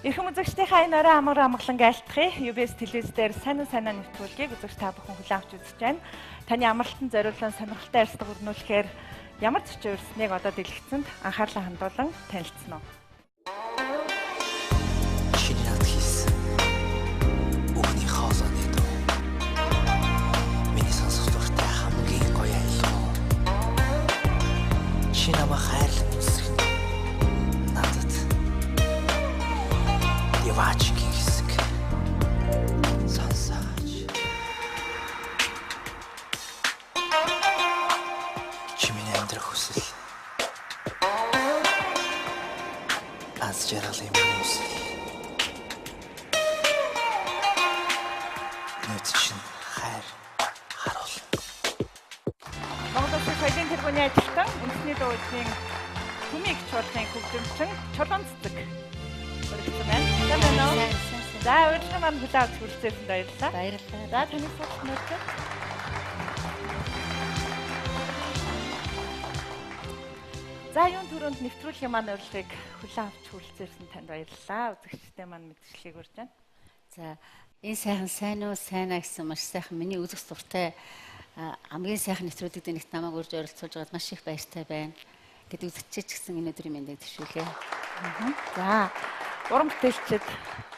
Эрхэм үзэгчдийнхээ энэ орой амар амгалан айлтгая. UBS телевиз дээр сайн нэвтрүүлгийг үзэгч та бүхэн хүлээн авч үзэж байна. Таны амралтанд зориулсан сонирхолтой ярилцлага өрнүүлэхээр ямар зочин өрснгийг одоо дэлгэцэнд анхаарлаа хандуулан танилцсан уу? Чиний над хийсэн бүхний хоолойны дуу. Миний сонсох дуртай хамгийн гоё аялал. Чи намайг хайрлан үзэх надад Дивачгийн хэсэг сонсооч. Чи миний амьдрах хүсэл. Аз жаргалын миний хүсэл. Нүд чинь хайр харуул. Монгол Улсын соёлын тэргууны ажилтан үндэсний дуу эзний Түмийг чуулгын хөгжимчин Чулуун цэцэг. Өргөсөн байна. За, урьдчилан маань хүлээн авч хүрэлцээсэнд баярлалаа. Баярлалаа. За, таны сурах нөхөд. За, юун түрүүнд нэвтрүүлгийн маань урилгыг хүлээн авч хүрэлцээсэн танд баярлалаа. Үзэгчдээ маань мэдчилгээг урьж байна. За, энэ сайхан сайн уу сайнаа гэсэн маш сайхан миний үзэх суртай хамгийн сайхан нэвтрүүлэгт нэгт намайг урьж оролцуулж байгаад маш их баяртай байна. Гэт үзэгчч гэсэн энэ өдрийн мэндийг төшөөлье. За, уран бүтээлчид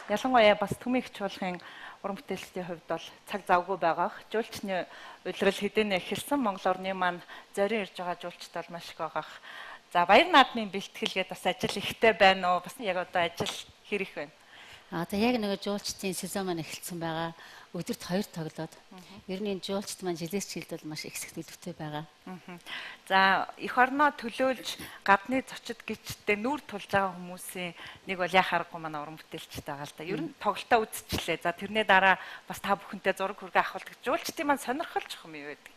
ялангуяа бас Түмийг чуулгын уран бүтээлчдийн хувьд бол цаг завгүй байгаах. Жуулчны улирал хэдийнэ эхэлсэн. Монгол орны маань зорин ирж байгаа жуулчд бол маш их байгаах. За, баяр наадмын бэлтгэлгээд бас ажил ихтэй байна уу? Бас яг одоо ажил хэр их байна? Одоо яг нэг жуулчдын сезон маань эхэлсэн байгаа. Өдөрт 2 тоглоод. Ер нь энэ жуулчд маань жилээс жилд бол маш их сэтгэлдтэй байгаа. За, эх орноо төлөөлж гадны зочид гिचтэй нүүр тулж байгаа хүмүүсийн нэг бол яа харахгүй манай уран бүтээлчтэй байгаа л да. Ер нь тоглолтоо үзчихлээ. За, тэрний дараа бас та бүхэнтэй зураг хүргээ авахулдаг. Жуулчдын маань сонирхолж юм юу байдаг?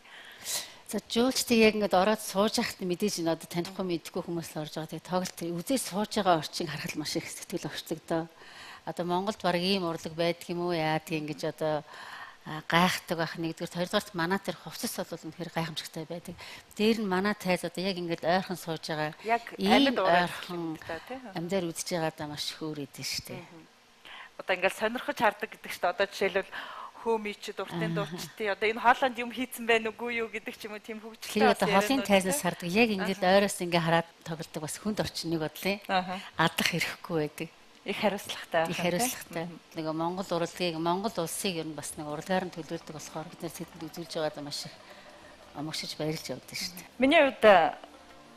За, жуулчдыг яг ингээд ороод сууж байхад мэдээж энэ одоо танихгүй мэдгүй хүмүүс л орж байгаа. Тэгээ тоглолт үзээ сууж байгаа орчийг харахад маш их сэтгэл өгцөгдөө. Одоо Монголд баг ийм урлаг байдаг юм уу яа тийм гэж одоо гайхдаг байх нэгдүгээр хоёрдугаарт манай тэр хувцас бол үнэхээр гайхамшигтай байдаг. Дээр нь манай тайз одоо яг ингээд ойрхон сууж байгаа. Яг амьд ойрхон амьдаар үзэж байгаадаа маш их өөр идэв шүү дээ. Одоо ингээд сонирхож хардаг гэдэг чинь одоо жишээлбэл хөөмичд уртын дуучдын одоо энэ хоолойнд юм хийцэн байна уугүй юу гэдэг ч юм уу тийм хөвгчлээ. Тэр одоо холын тайзнаас хардаг. Яг ингээд ойроос ингээд хараад тоглодог бас хүнд орчин нэг бодлоо. Адах ирэхгүй байдаг. Их хариуцлагатай. Их хариуцлагатай. Нэг Монгол урлагийг Монгол улсыг ер нь бас нэг урлагаар нь төлөвлөдөг болохоор бид нэр тэдэнд үзүүлж байгаадаа маш их амгшиж баярлж явдаг шүү дээ. Миний хувьд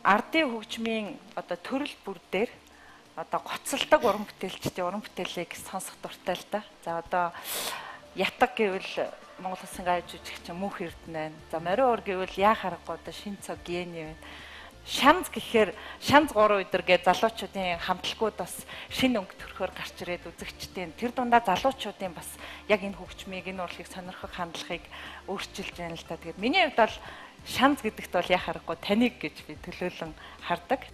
ардын хөгжмийн одоо төрөл бүр дээр одоо гоцолдог уран бүтээлчдийн уран бүтээлийг сонсох дуртай л да. За одоо ятаг гэвэл Монгол Улсын гайж жүжигч Мөнх Эрдэнэ байна. За Морио уур гэвэл яа харахгүй одоо Шин цог гений байна. Шанз гэхээр шанз 3 өдөр гэ залуучуудын хамтлагууд бас шинэ өнгө төрхөөр гарч ирээд үзэгчдийн тэр дундаа залуучуудын бас яг энэ хөгжмийг энэ урлагийг сонирхох хандлагыг өөрчилж байна л та. Тэгээд миний хувьд бол шанз гэдэгт бол яа харахгүй таныг гэж би төлөөлөн хардаг.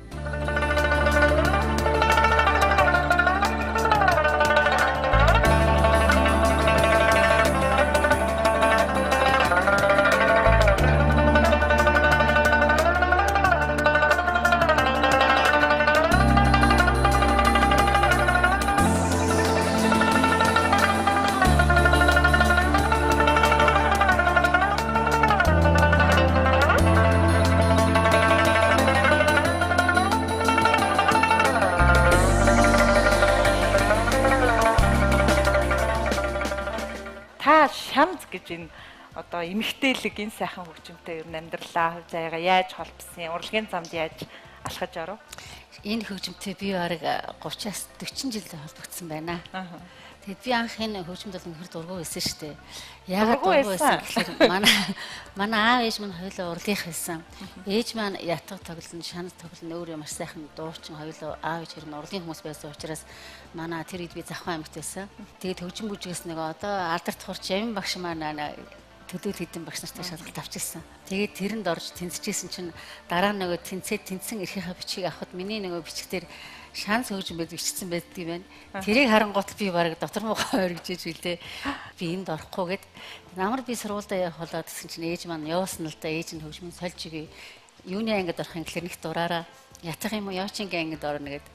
Шанз гэж энэ одоо эмэгтэйлэг энэ сайхан хөгжимтэй ер нь амьдралаа хувь заяагаа яаж холбосон, урлагийн замд яаж алхаж оров? Энэ хөгжимтэй би бараг 30-аас 40 жил холбогдсон байна. Тэгэд би анх энэ хөгжимд бол үнэхээр дургуй байсан шүү дээ. Яагаад дургуй байсан гэхээр манай аав ээж маань хоёулаа урлагийнх байсан. Ээж маань ятаг тоглоно, шанз тоглоно, өөр маш сайхан дуучин хоёулаа аав ээж хэрэг урлагийн хүмүүс байсан учраас манай тэр үед би Завхан аймагт байсан. Тэгээд хөгжим бүжгээс нэг одоо алдарт хурц Явин багш маань төлөөл хэдэн багш нартай шалгалт авчихсан. Тэгээд тэрэнд орж тэнцэжсэн чинь дараа нөгөө тэнцэн эрхийнхээ бичгийг авахд миний нөгөө бичгээр шанс хөгжим байдаг бичсэн байдаг юм байна. Тэрийг харангуут би бараг дотор муугаа өргөжж билээ. Би энд орохгүй гэд. Намар би сургуультай явах болоод гэсэн чинь ээж маань явуулсан л да. Ээж нь хөгжмийн сольж игээ юуны ангид орох юм гэхээр нэг дураараа ятах юм уу яочингийн ангид орно гэд.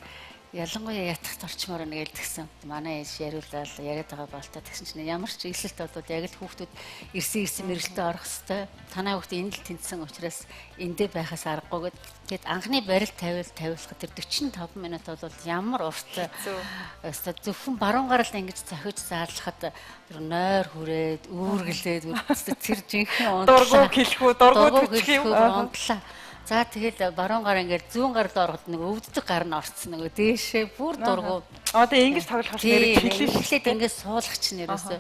ялангуяа ятгахт орчмоор нэг хэлдэгсэн. Манай ээж яриулаад яриад байгаа болтой тэгсэн чинь ямар ч эсэлт болоод яг л хүүхдүүд ирсэн мэрэлтэд орох хэвээр. Танай хүүхд энэ л тэнцсэн учраас эндээ байхаас аргагүйгээд тэгэд анхны барил тавиулахад тэр 45 минут бол ямар урт өстой зөвхөн баруун гарал ингэж цохиж заарлахад тэр нойр хүрээд үүргэлээд тэр жинхэнэ дургуй хэлэхүү дургуй хэлэхүү унтлаа. За тэгэл баруун гар ингээд зүүн гард ороход нэг өвддөг гар нь орцсон нөгөө дээшээ бүр дургу. Одоо ингэж тоглохоор нэрийг хэлээд ингээд суулгач нь ерөөсөө.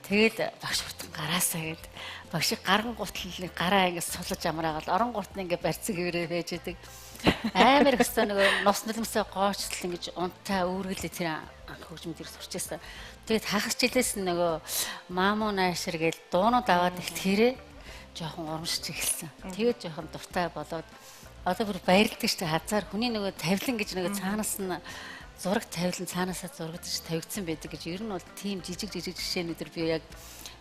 Тэгэл багш хурдан гараасаа гээд багшиг гарган гутлал гараа ингээд сулж амраагаад орон гурт нь ингээд барьцаг хөврөө байж идэг. Амар өстой нөгөө нус нулимсаа гоочтол ингэж унтаа үүргэлээ тэр анх хөгжмөд ирс сурчээсэн. Тэгэд хагас жилээс нөгөө маамуу наашир гээд дуунууд аваад ихт хэрэг жоохон урамшиж эхэлсэн. Тэгээд жоохон дуртай болоод одоо бүр баярлдаг шүү дээ. Хазаар хүний нөгөө тавилан гэж нөгөө цаанаас нь зураг тавилан цаанаасаа зурагдаж тавигдсан байдаг гэж ер нь бол тийм жижиг жишээнүүдэр би яг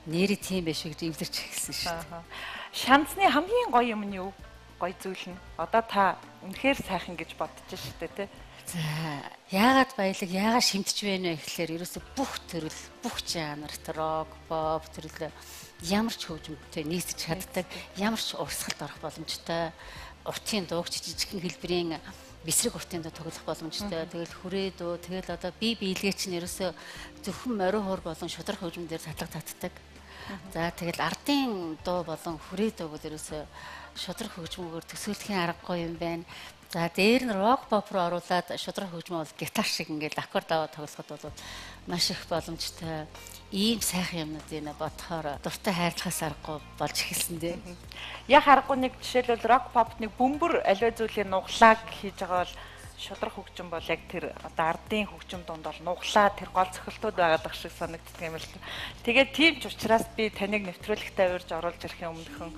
нэрээ тийм биш гэж эвдэрч эхэлсэн шүү дээ. Шанцны хамгийн гоё юм нь юу? Гоё зүйл нь. Одоо та үнэхээр сайхан гэж бодож шүү дээ, тэ? За, яагаад баялаг, яагаад шимтэж байна вэ гэхлээр ерөөсө бүх төрөл, бүх жанр, рок, pop төрөл ямар ч хөгжмөнтэй нийцэж чаддаг, ямар ч урсгалд орох боломжтой, уртын дуугч жижигхэн хэлбэрийн бисрэг уртын дуу тоглох боломжтой. Тэгэл хүрээ дуу, тэгэл одоо би биелгээ чинь ерөөсө зөвхөн морин хуур болон шудрах хөгжмөн дээр татлаг татдаг. За тэгэл ардын дуу болон хүрээ дууг ерөөсө шудрах хөгжмөөр төсөөлөхийн аргагүй юм байна. За дээр нь рок pop руу оруулаад шудрах хөгжмөө бол гитар шиг ингээл аккорд аваад тоглоход бол маш их боломжтой. Ийм сайхан юмнуудыг бодохоор дуртай хайрлахаас аргагүй болж эхэлсэн дээ. Яг аргагүй нэг жишээлбэл рок pop нэг бөмбөр аливаа зүйлийн нуглааг хийж байгаа бол шудрах хөгжим бол яг тэр одоо ардын хөгжим донд бол нуглаа тэр гол цохилтууд байгаад шиг санагддаг юм л. Тэгээд тийм ч учраас би таныг нэвтрүүлэгтээ урьж оруулж ирэхин өмнөхөн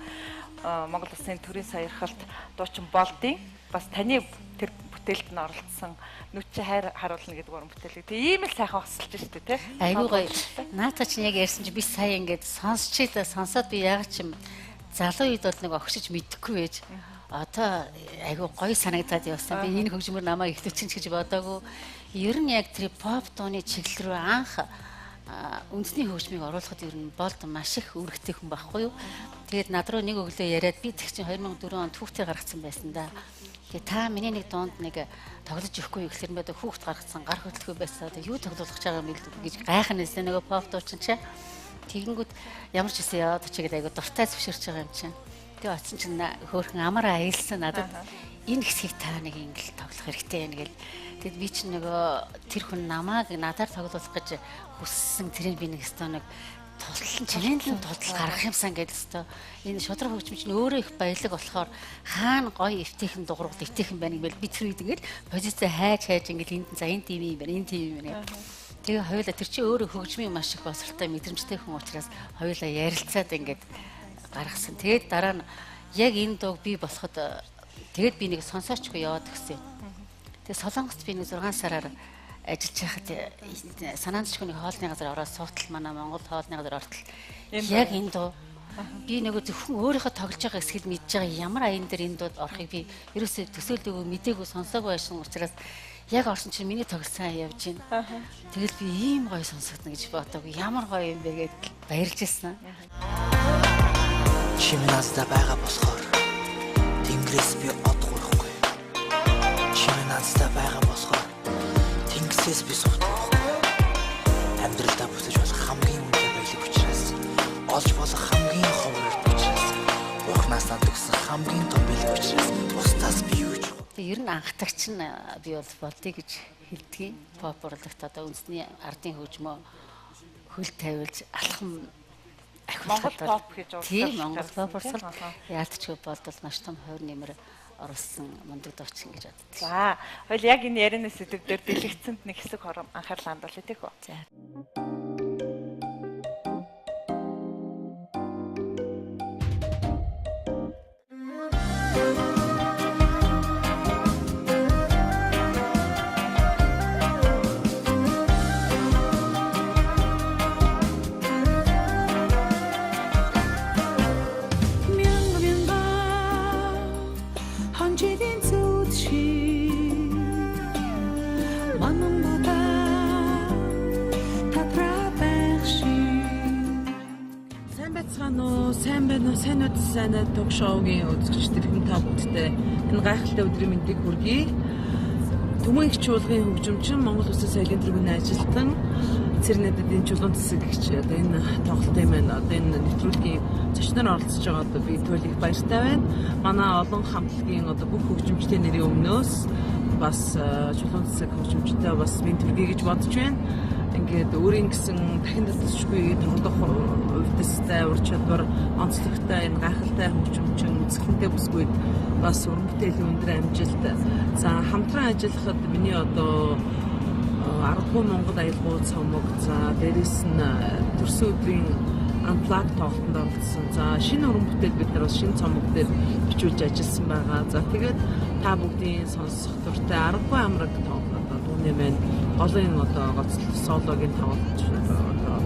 Монгол Улсын төрийн саяархалт дуучин болдын бас таны тэр бүтээлд нь оролцсон нүчи хайр харуулна гэдэг уран бүтээлийг тийм ийм л сайхан хосолж штэ тий. Айгуу гоё. Наата чинь яг ярьсан чи би сая ингээд сонсоод би яг чим залуу үед бол нэг огшиж мэдэхгүй байж одоо айгуу гоё санагдаад явсан. Би энэ хөгжмөр намайг ихтөвчин гэж бодоагүй. Ер нь яг тэр pop дууны чиглэл рүү анх үндэсний хөгжмийг оруулахад ер нь болд маш их үүрэгтэй хүн байхгүй юу. Тэгээд над руу нэг өглөө яриад би тэг чинь 2004 онд хүүхдээ гаргацсан байсан да. Тэгээ та миний нэг дуунд нэг тоглож өгөхгүй гэхлээр мэдээ хүүхд гаргацсан гар хөдлөхөө байсан. Тэгээ юу тоглох гэж байгаа юм бэ гэж гайхна нэсэ нөгөө pop дуучин чи. Тэгэнгүүт ямар ч үсэн яа чигээд айгу дуртай зөвшөөрч байгаа юм чинь. Тэгээ оцсон чинь хөөхөн амар аялсан надад энэ хэсгийг та нэг ингээл тоглох хэрэгтэй байна гэл. Тэгэд би чинь нөгөө тэр хүн намааг надаар тоглуулах гэж хүссэн тэрийг би нэг өстөө нэг тултал чимээнлэн тултал гаргах юмсан гэдэг өстөө энэ шудраг хөгжим чинь өөрөө их баялаг болохоор хаана гоё эвтэйхэн дуурал эвтэйхэн байна гэвэл би тэр үед ингээл позиц хайж ингээл энд за энэ тим юм байна энэ тим юм байна. Тэгээ хоёулаа тэр чинь өөрөө хөгжмийн маш их босралтай мэдрэмжтэй хүн учраас хоёулаа ярилцаад ингээд гаргасан. Тэгээд дараа нь яг энэ дууг би болоход тэгээд би нэг сонсоочгүй яваад гисэн. Тэгээд Солонгост би нэг 6 сараар ажиллаж байхад санаандчгүй нэг хоолны газар ороод суутал манай Монгол хоолны газар ортол яг энэ дуу би нөгөө зөвхөн өөрийнхөө тоглож байгаа хэсгийг мэдж байгаа ямар аян дээр энэ дууд орохыг би ерөөсөө төсөөлдөгөө мдээгүй сонсоогүй байсан учраас яг орсон чинь миний тоглосон явж байна. Тэгэл би ийм гоё сонсогдно гэж бодоогүй ямар гоё юм бэ гэдэл баярлж ирсэн. Чимээ надад байгаа болохоор тэнгэрээс би од гурахгүй. Чимээ надад байгаа болохоор тэнгэрээс би сувдахгүй. Амьдралдаа бүтэж болох хамгийн үнэтэй баялаг учраас олж болох хамгийн ховор учраас ухнаас надгсан хамгийн том баялаг учраас бусдаас би юу ч ер нь анхдагч нь би бол болдгийг гэж хэлдэг. Pop урлагт одоо үндэсний ардын хөгжмөө хөл тавиулж алхам Монгол pop гэж уурсах. Тийм Монгол pop урсгал яалтчгүй болдол маш том хувь нэмэр оруулсан мундаг дуучин гэж боддог. За, хоёул яг энэ ярианы сэдв дээр дэлгэцэнд нэг хэсэг анхаарал хандуулъя тийм үү? За. сайн уу сайн ток шоугийн үзэгчдэр хэн та бүдтэй энэ гайхалтай өдрийн мэндийг хүргэе. Төмөн их чуулгын хөгжимчин Монгол Улсын соёлын тэргүүний ажилтан Цэрнэдэд энэ чулуун цэцэгч одоо энэ тоглолтын маань одоо энэ нэвтрүүлгийн зочноор оролцож байгаа одоо би туйлыг баяртай байна. Манай олон хамтлагийн одоо бүх хөгжимчдийн нэрийн өмнөөс бас чулуун цэцэг хөгжимчтэй бас би төргий гэж бодож байна. Ингээд өөрийн гэсэн дахин татчихгүй тоглох хувьдастай ур чадвар онцлогтой энэ гайхалтай хөгжимчин үзэсгэлэнтэй бүсгүй бас уран бүтээлийн өндөр амжилт. За хамтран ажиллахад миний одоо 10 Монгол аялгау цомог за дээрэс нь төрсөн өдрийн амплаг тоглолтод оролцсон. За шинэ уран бүтээл бид нар бас шинэ цомог дээр бичүүлж ажилласан байгаа. За тэгээд та бүгдийн сонсох дуртай 10 амраг тоглолт дууны маань голын одоо гоцлол сологийн тоглолт одоо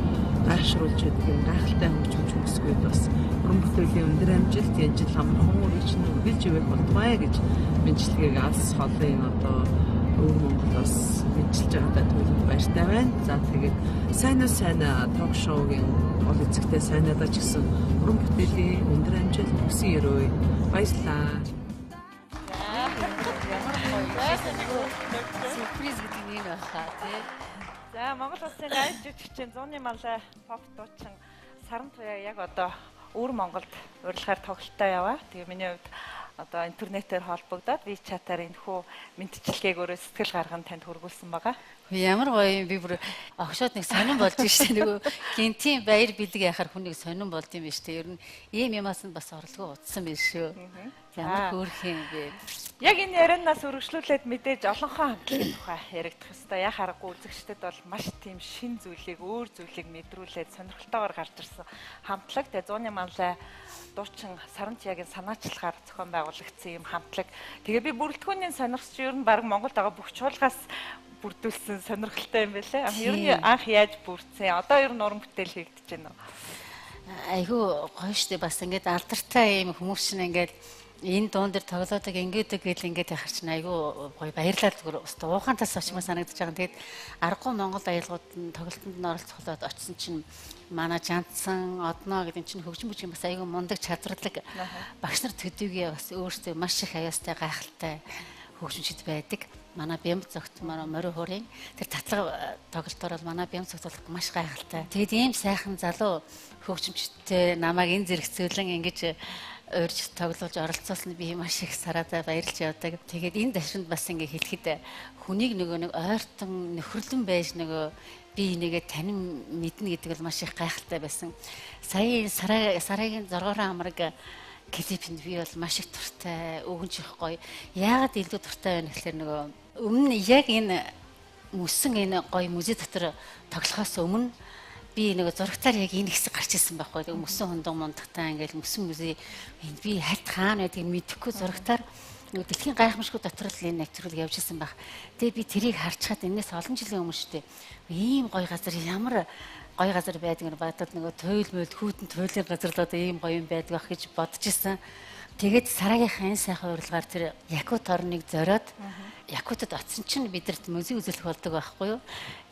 гайхшруулж байдаг юм гайхалтай хөгжимч бүсгүйд бас уран бүтээлийн өндөр амжилт энэ жил хамран үргэлж нь үргэлж ивэх болтугай гэж мэдлэгийг алс холын одоо өвөр Монголоос мэдчилж байгаадаа түлхэж баяртай байна. За тэгээд сайн уу сайн ток шоугийн гол эзэгтэй сайнадаа ч гэсэн уран бүтээлийн өндөр амжилт хүсье өрөө. Баярлалаа. Сюрприз гэдэг нь байна тий. За Монгол Улсын айж жүжигчин зууны малай pop дуучин Саран Туяа яг одоо өвөр Монголд урилгаар тоглолтоо яваа. Тэгээ миний хувьд одоо интернетээр холбогдоод WeChat-аар энэхүү мэдчилгээг өөрөө сэтгэл гарган танд хүргүүлсэн байгаа. Ямар гоё юм би бүр огшоод нэг сонирн болж штэ нөгөө гинтийн баяр бэлэг яхаар хүнийг сонирн болд юм биш үү? Ер нь ийм юмас нь бас орлого утсан биш шүү. Ямар хөөрх юм бэ? Яг энэ ярианаас өргөжлүүлээд мэдээж олонхоо хамтлагийн тухай яригдах ёстой. Яг харахгүй үзэгчдэд бол маш тийм шин зүйлийг, өөр зүйлийг мэдрүүлээд сонирхолтойгоор гарч ирсэн хамтлаг. Тэгээ зууны малай дуучин Саран Туяагийн санаачлагаар зохион байгуулагдсан юм хамтлаг. Тэгээ би бүрэлдэхүүний сонирхч ер нь баг Монголд байгаа бүх чуулгаас бүрдүүлсэн сонирхолтой юм байлээ. Ер нь анх яаж бүрдсэн? Одоо ер нь уран бүтээл хийгдэж байна уу? Айгу гоё штэ бас ингээд алдартай юм хүмүүс чинь ингээд энэ дуун дээр тоглодог ингээд яхаар чинь айгу гоё баярлалаа зүгээр өстө уухантаас очмоо санагдаж байгаа. Тэгээд 10 Монгол аялгууд нь тоглолтод нь оролцоход очсон чинь манай Жандсан Одноо гэдэг чинь хөгжим бүжгийн бас айгу мундаг чадварлаг багш нар төдийгүй бас өөрсдөө маш их аяастай гайхалтай хөгжимчд байдаг. Манай бямб зогт манай морин хуурын тэр татлага тоглолтоор бол манай бямб зогт бол маш гайхалтай. Тэгээд ийм сайхан залуу хөгжимчдтэй намайг энэ зэрэгцүүлэн ингэж урьж тоглож оролцуулсан би маш их сараадаа баярлж явдаг. Тэгээд энэ ташинд бас ингэ хэлэхэд хүнийг нөгөө нэг ойртон нөхөрлөн байж нөгөө би нэгээ танин мэднэ гэдэг бол маш их гайхалтай байсан. Сая сарагийн 6 амраг клипэнд би бол маш их туртай, өгөнч их гоё. Яагаад илүү туртай байна гэхээр нөгөө өмнө яг энэ мөсөн энэ гоё музей дотор тоглохоос өмнө би нэг зурагтаар яг энэ хэсэг гарч ирсэн байхгүй. Тэгээ мөсөн хондог мондагтай ингээл мөсөн музей энд би хальт хаана байдгийг мэдэхгүй зурагтаар нэг дэлхийн гайхамшгүй дотор л энэ нэвтрүүлэг явж ирсэн баг. Тэгээ би тэрийг харчаад энэс олон жилийн өмнө шүү дээ. Ийм гоё газар ямар гоё газар байдаг нь бодоод нөгөө туйл мөл хүүтэн туйлын газар л одоо ийм гоё юм байдаг ах гэж бодож ирсэн. Тэгээд сараагийнхаа энэ сайхан урилгаар тэр Якут орныг зориод Якутад очсон чинь бидэрт музей үзүүлэх болдог байхгүй юу?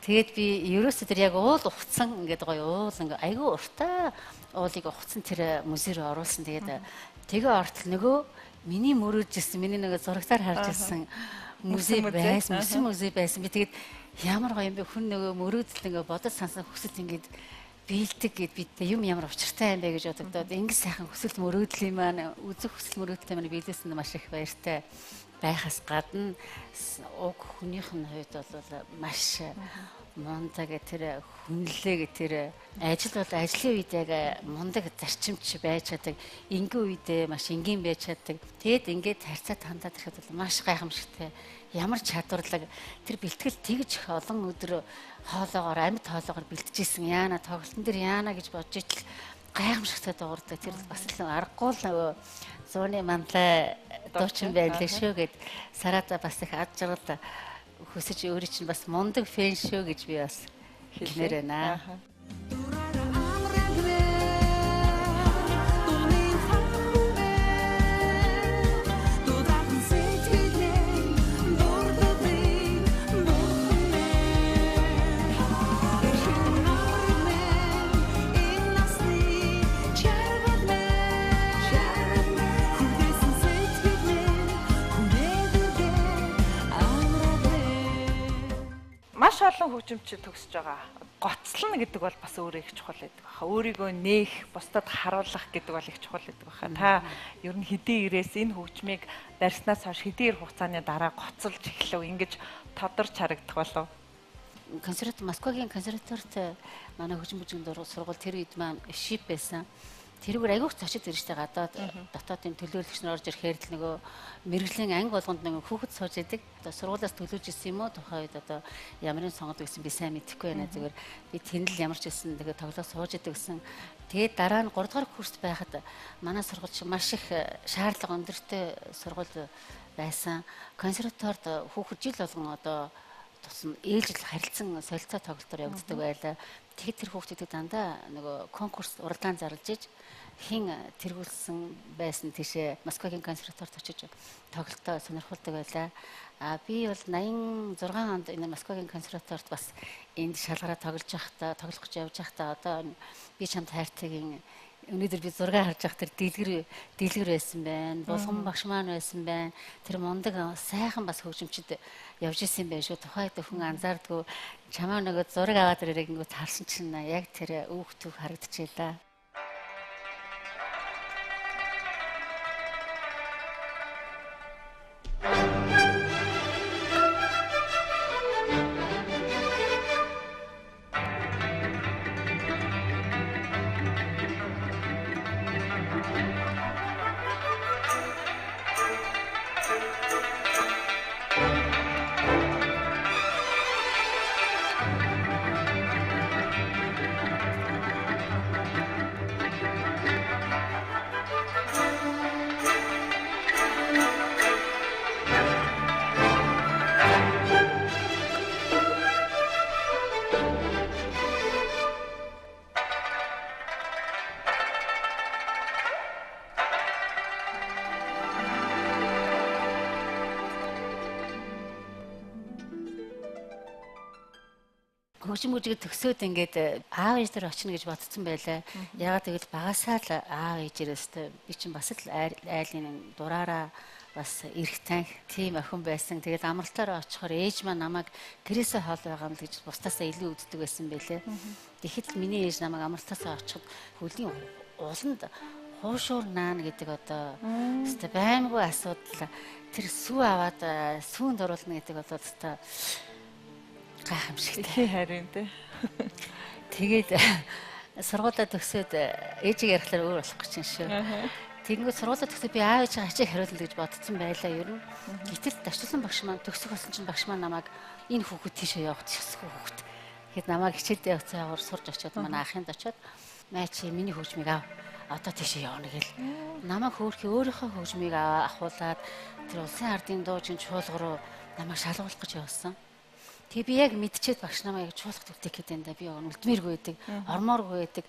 Тэгээд би ерөөсөө тэр яг уул ухцсан ингээд гоё уул ингээ айгүй уртаа уулыг ухцсан тэр музей рүү оруулсан. Тэгээ ортол нөгөө миний мөрөөжсэн миний нөгөө зурагтаар харж ирсэн музей байсан, музей байсан. Би тэгээд ямар гоё юм бэ хүн нөгөө мөрөөдөл ингээ бодож сансан хүсэл ингээд биелдэг гэд би юм ямар учиртай юм бэ гэж бодогдоод ингэ сайхан хүсэл мөрөөдлийн маань үзэх хүсэл мөрөөдөлтэй маань биелсэн маш их баяртай байхаас гадна уг хүнийх нь хувьд бол маш мундаг тэр хүнлэг тэр ажил бол ажлын үед яг мундаг зарчимч байж чаддаг энгийн үедээ маш энгийн байж чаддаг тэгэд ингээд харьцаа хандаад ирэхэд бол маш гайхамшигтай ямар чадварлаг тэр бэлтгэл тэгж олон өдөр хоолоогоор амьд хоолоогоор бэлтжижсэн яана тоглолтын дээр яана гэж бодож итл гайхамшигтай дуурдаг тэр бас л аргагүй л нөгөө зууны манлай дуучин байлаа шүү гэд сараада бас их ад жаргал хүсэж өөрийн чинь бас мундаг фэн шүү гэж би бас хэлмээр байна. олон хөгжимчид төгсөж байгаа. Гоцлно гэдэг бол бас өөрөө их чухал байдаг баха. Өөрийгөө нээх, бусдад харуулах гэдэг бол их чухал байдаг баха. Та ер нь хэдийн ирээс энэ хөгжмийг барьснаас хойш хэдийн хугацааны дараа гоцолж эхлэв, ингэж тодорч харагдах болов. Москвагийн консерваторт манай хөгжим бүжгийн сургууль тэр үед маань шип байсан. Тэрүүгээр айгүйх зочид ирж байгаа гадаад дотоодын төлөөлөгч нар орж ирэхээр л нөгөө мэрэгжлийн анги болгонд нөгөө хүүхэд сууж идэг. Одоо сургуулиас төлөөж ирсэн юм уу? Тухайн үед одоо ямар нэг сонгодог гэсэн би сайн мэдэхгүй байна. Зүгээр би тэнд л ямар ч байсан тэгээ тоглоо сууж идэг гэсэн. Тэгээд дараа нь 3 дугаар курст байхад манай сургууль шиг маш их шаардлага өндөртэй сургууль байсан. Консерваторид хүүхэд жил болгон одоо тусам ээлжил харилцан солилцоо тоглолтоор явагддаг байлаа. Тэгэхэд тэр хүүхдүүдийг дандаа нөгөө конкурс уралдаан зарлж иж хин тэргүүлсэн байсан тийшээ Москвагийн консерваторид очиж тоглолтоо сонирхолтой байлаа. Би бол 86 онд энэ Москвагийн консерваторид бас энд шалгараа тоглож явах гэж явж байхдаа одоо би чамд хайртайгийн өнөөдөр би зураг харж явах тэр дэлгэр байсан байна. Булган багш маань байсан байна. Тэр мундаг сайхан бас хөгжимчд явж исэн байх шүү. Тухайд хүн анзаардгүй чамаа нөгөө зураг аваад ирэх гингүүт харсан чинь яг тэр өөх төв харагдчихлаа. Хөгжим бүжиг төгсөөд ингээд аав ээж дээр очино гэж бодсон байлаа. Ягаад гэвэл багасаа л аав ээжээрээс би чинь бас л айлын дураараа бас эрх танх тийм охин байсан. Тэгээд амралтаараа очихоор ээж маань намайг гэрээсээ хол байгаа юм л гэж бусдаасаа илүү үздэг байсан байлээ. Тэгэхэд миний ээж намайг амралтаасаа очиход хөлийн уланд хуушуур наана гэдэг одоо өстой баймгүй асуудал. Тэр сүү аваад сүүнд оруулна гэдэг бол өстой гайхамшигтай харин тий. Тэгээд сургуулаа төгсөөд ээжийг ярихлаар өөр болох гэж шүү. Тэгэнгүүт сургуулаа төгсөөд би аав ээжээ ачааг хариулна гэж бодсон байлаа ер нь. Гэтэл ташчлан багш маань төгсөх болсон чинь багш маань намайг энэ хүүхэд тийшээ явах гэсэн хүүхэд. Тэгэхэд намайг хичээлдээ явах цагаар сурж очиод манай ахынд очиод маа чи миний хөгжмийг ав. Одоо тийшээ явна гэл. Намайг хөөрхи өөрийнхөө хөгжмийг авахуулаад тэр улсын ардын дуужийн чуулга руу намайг шалгуулах гэж явсан. Тэгээ би яг мэдчихэд багш намайг яг чуулгад үлдэх гэдэг юм да. Би үлдмээргүй байдаг, ормооргүй байдаг.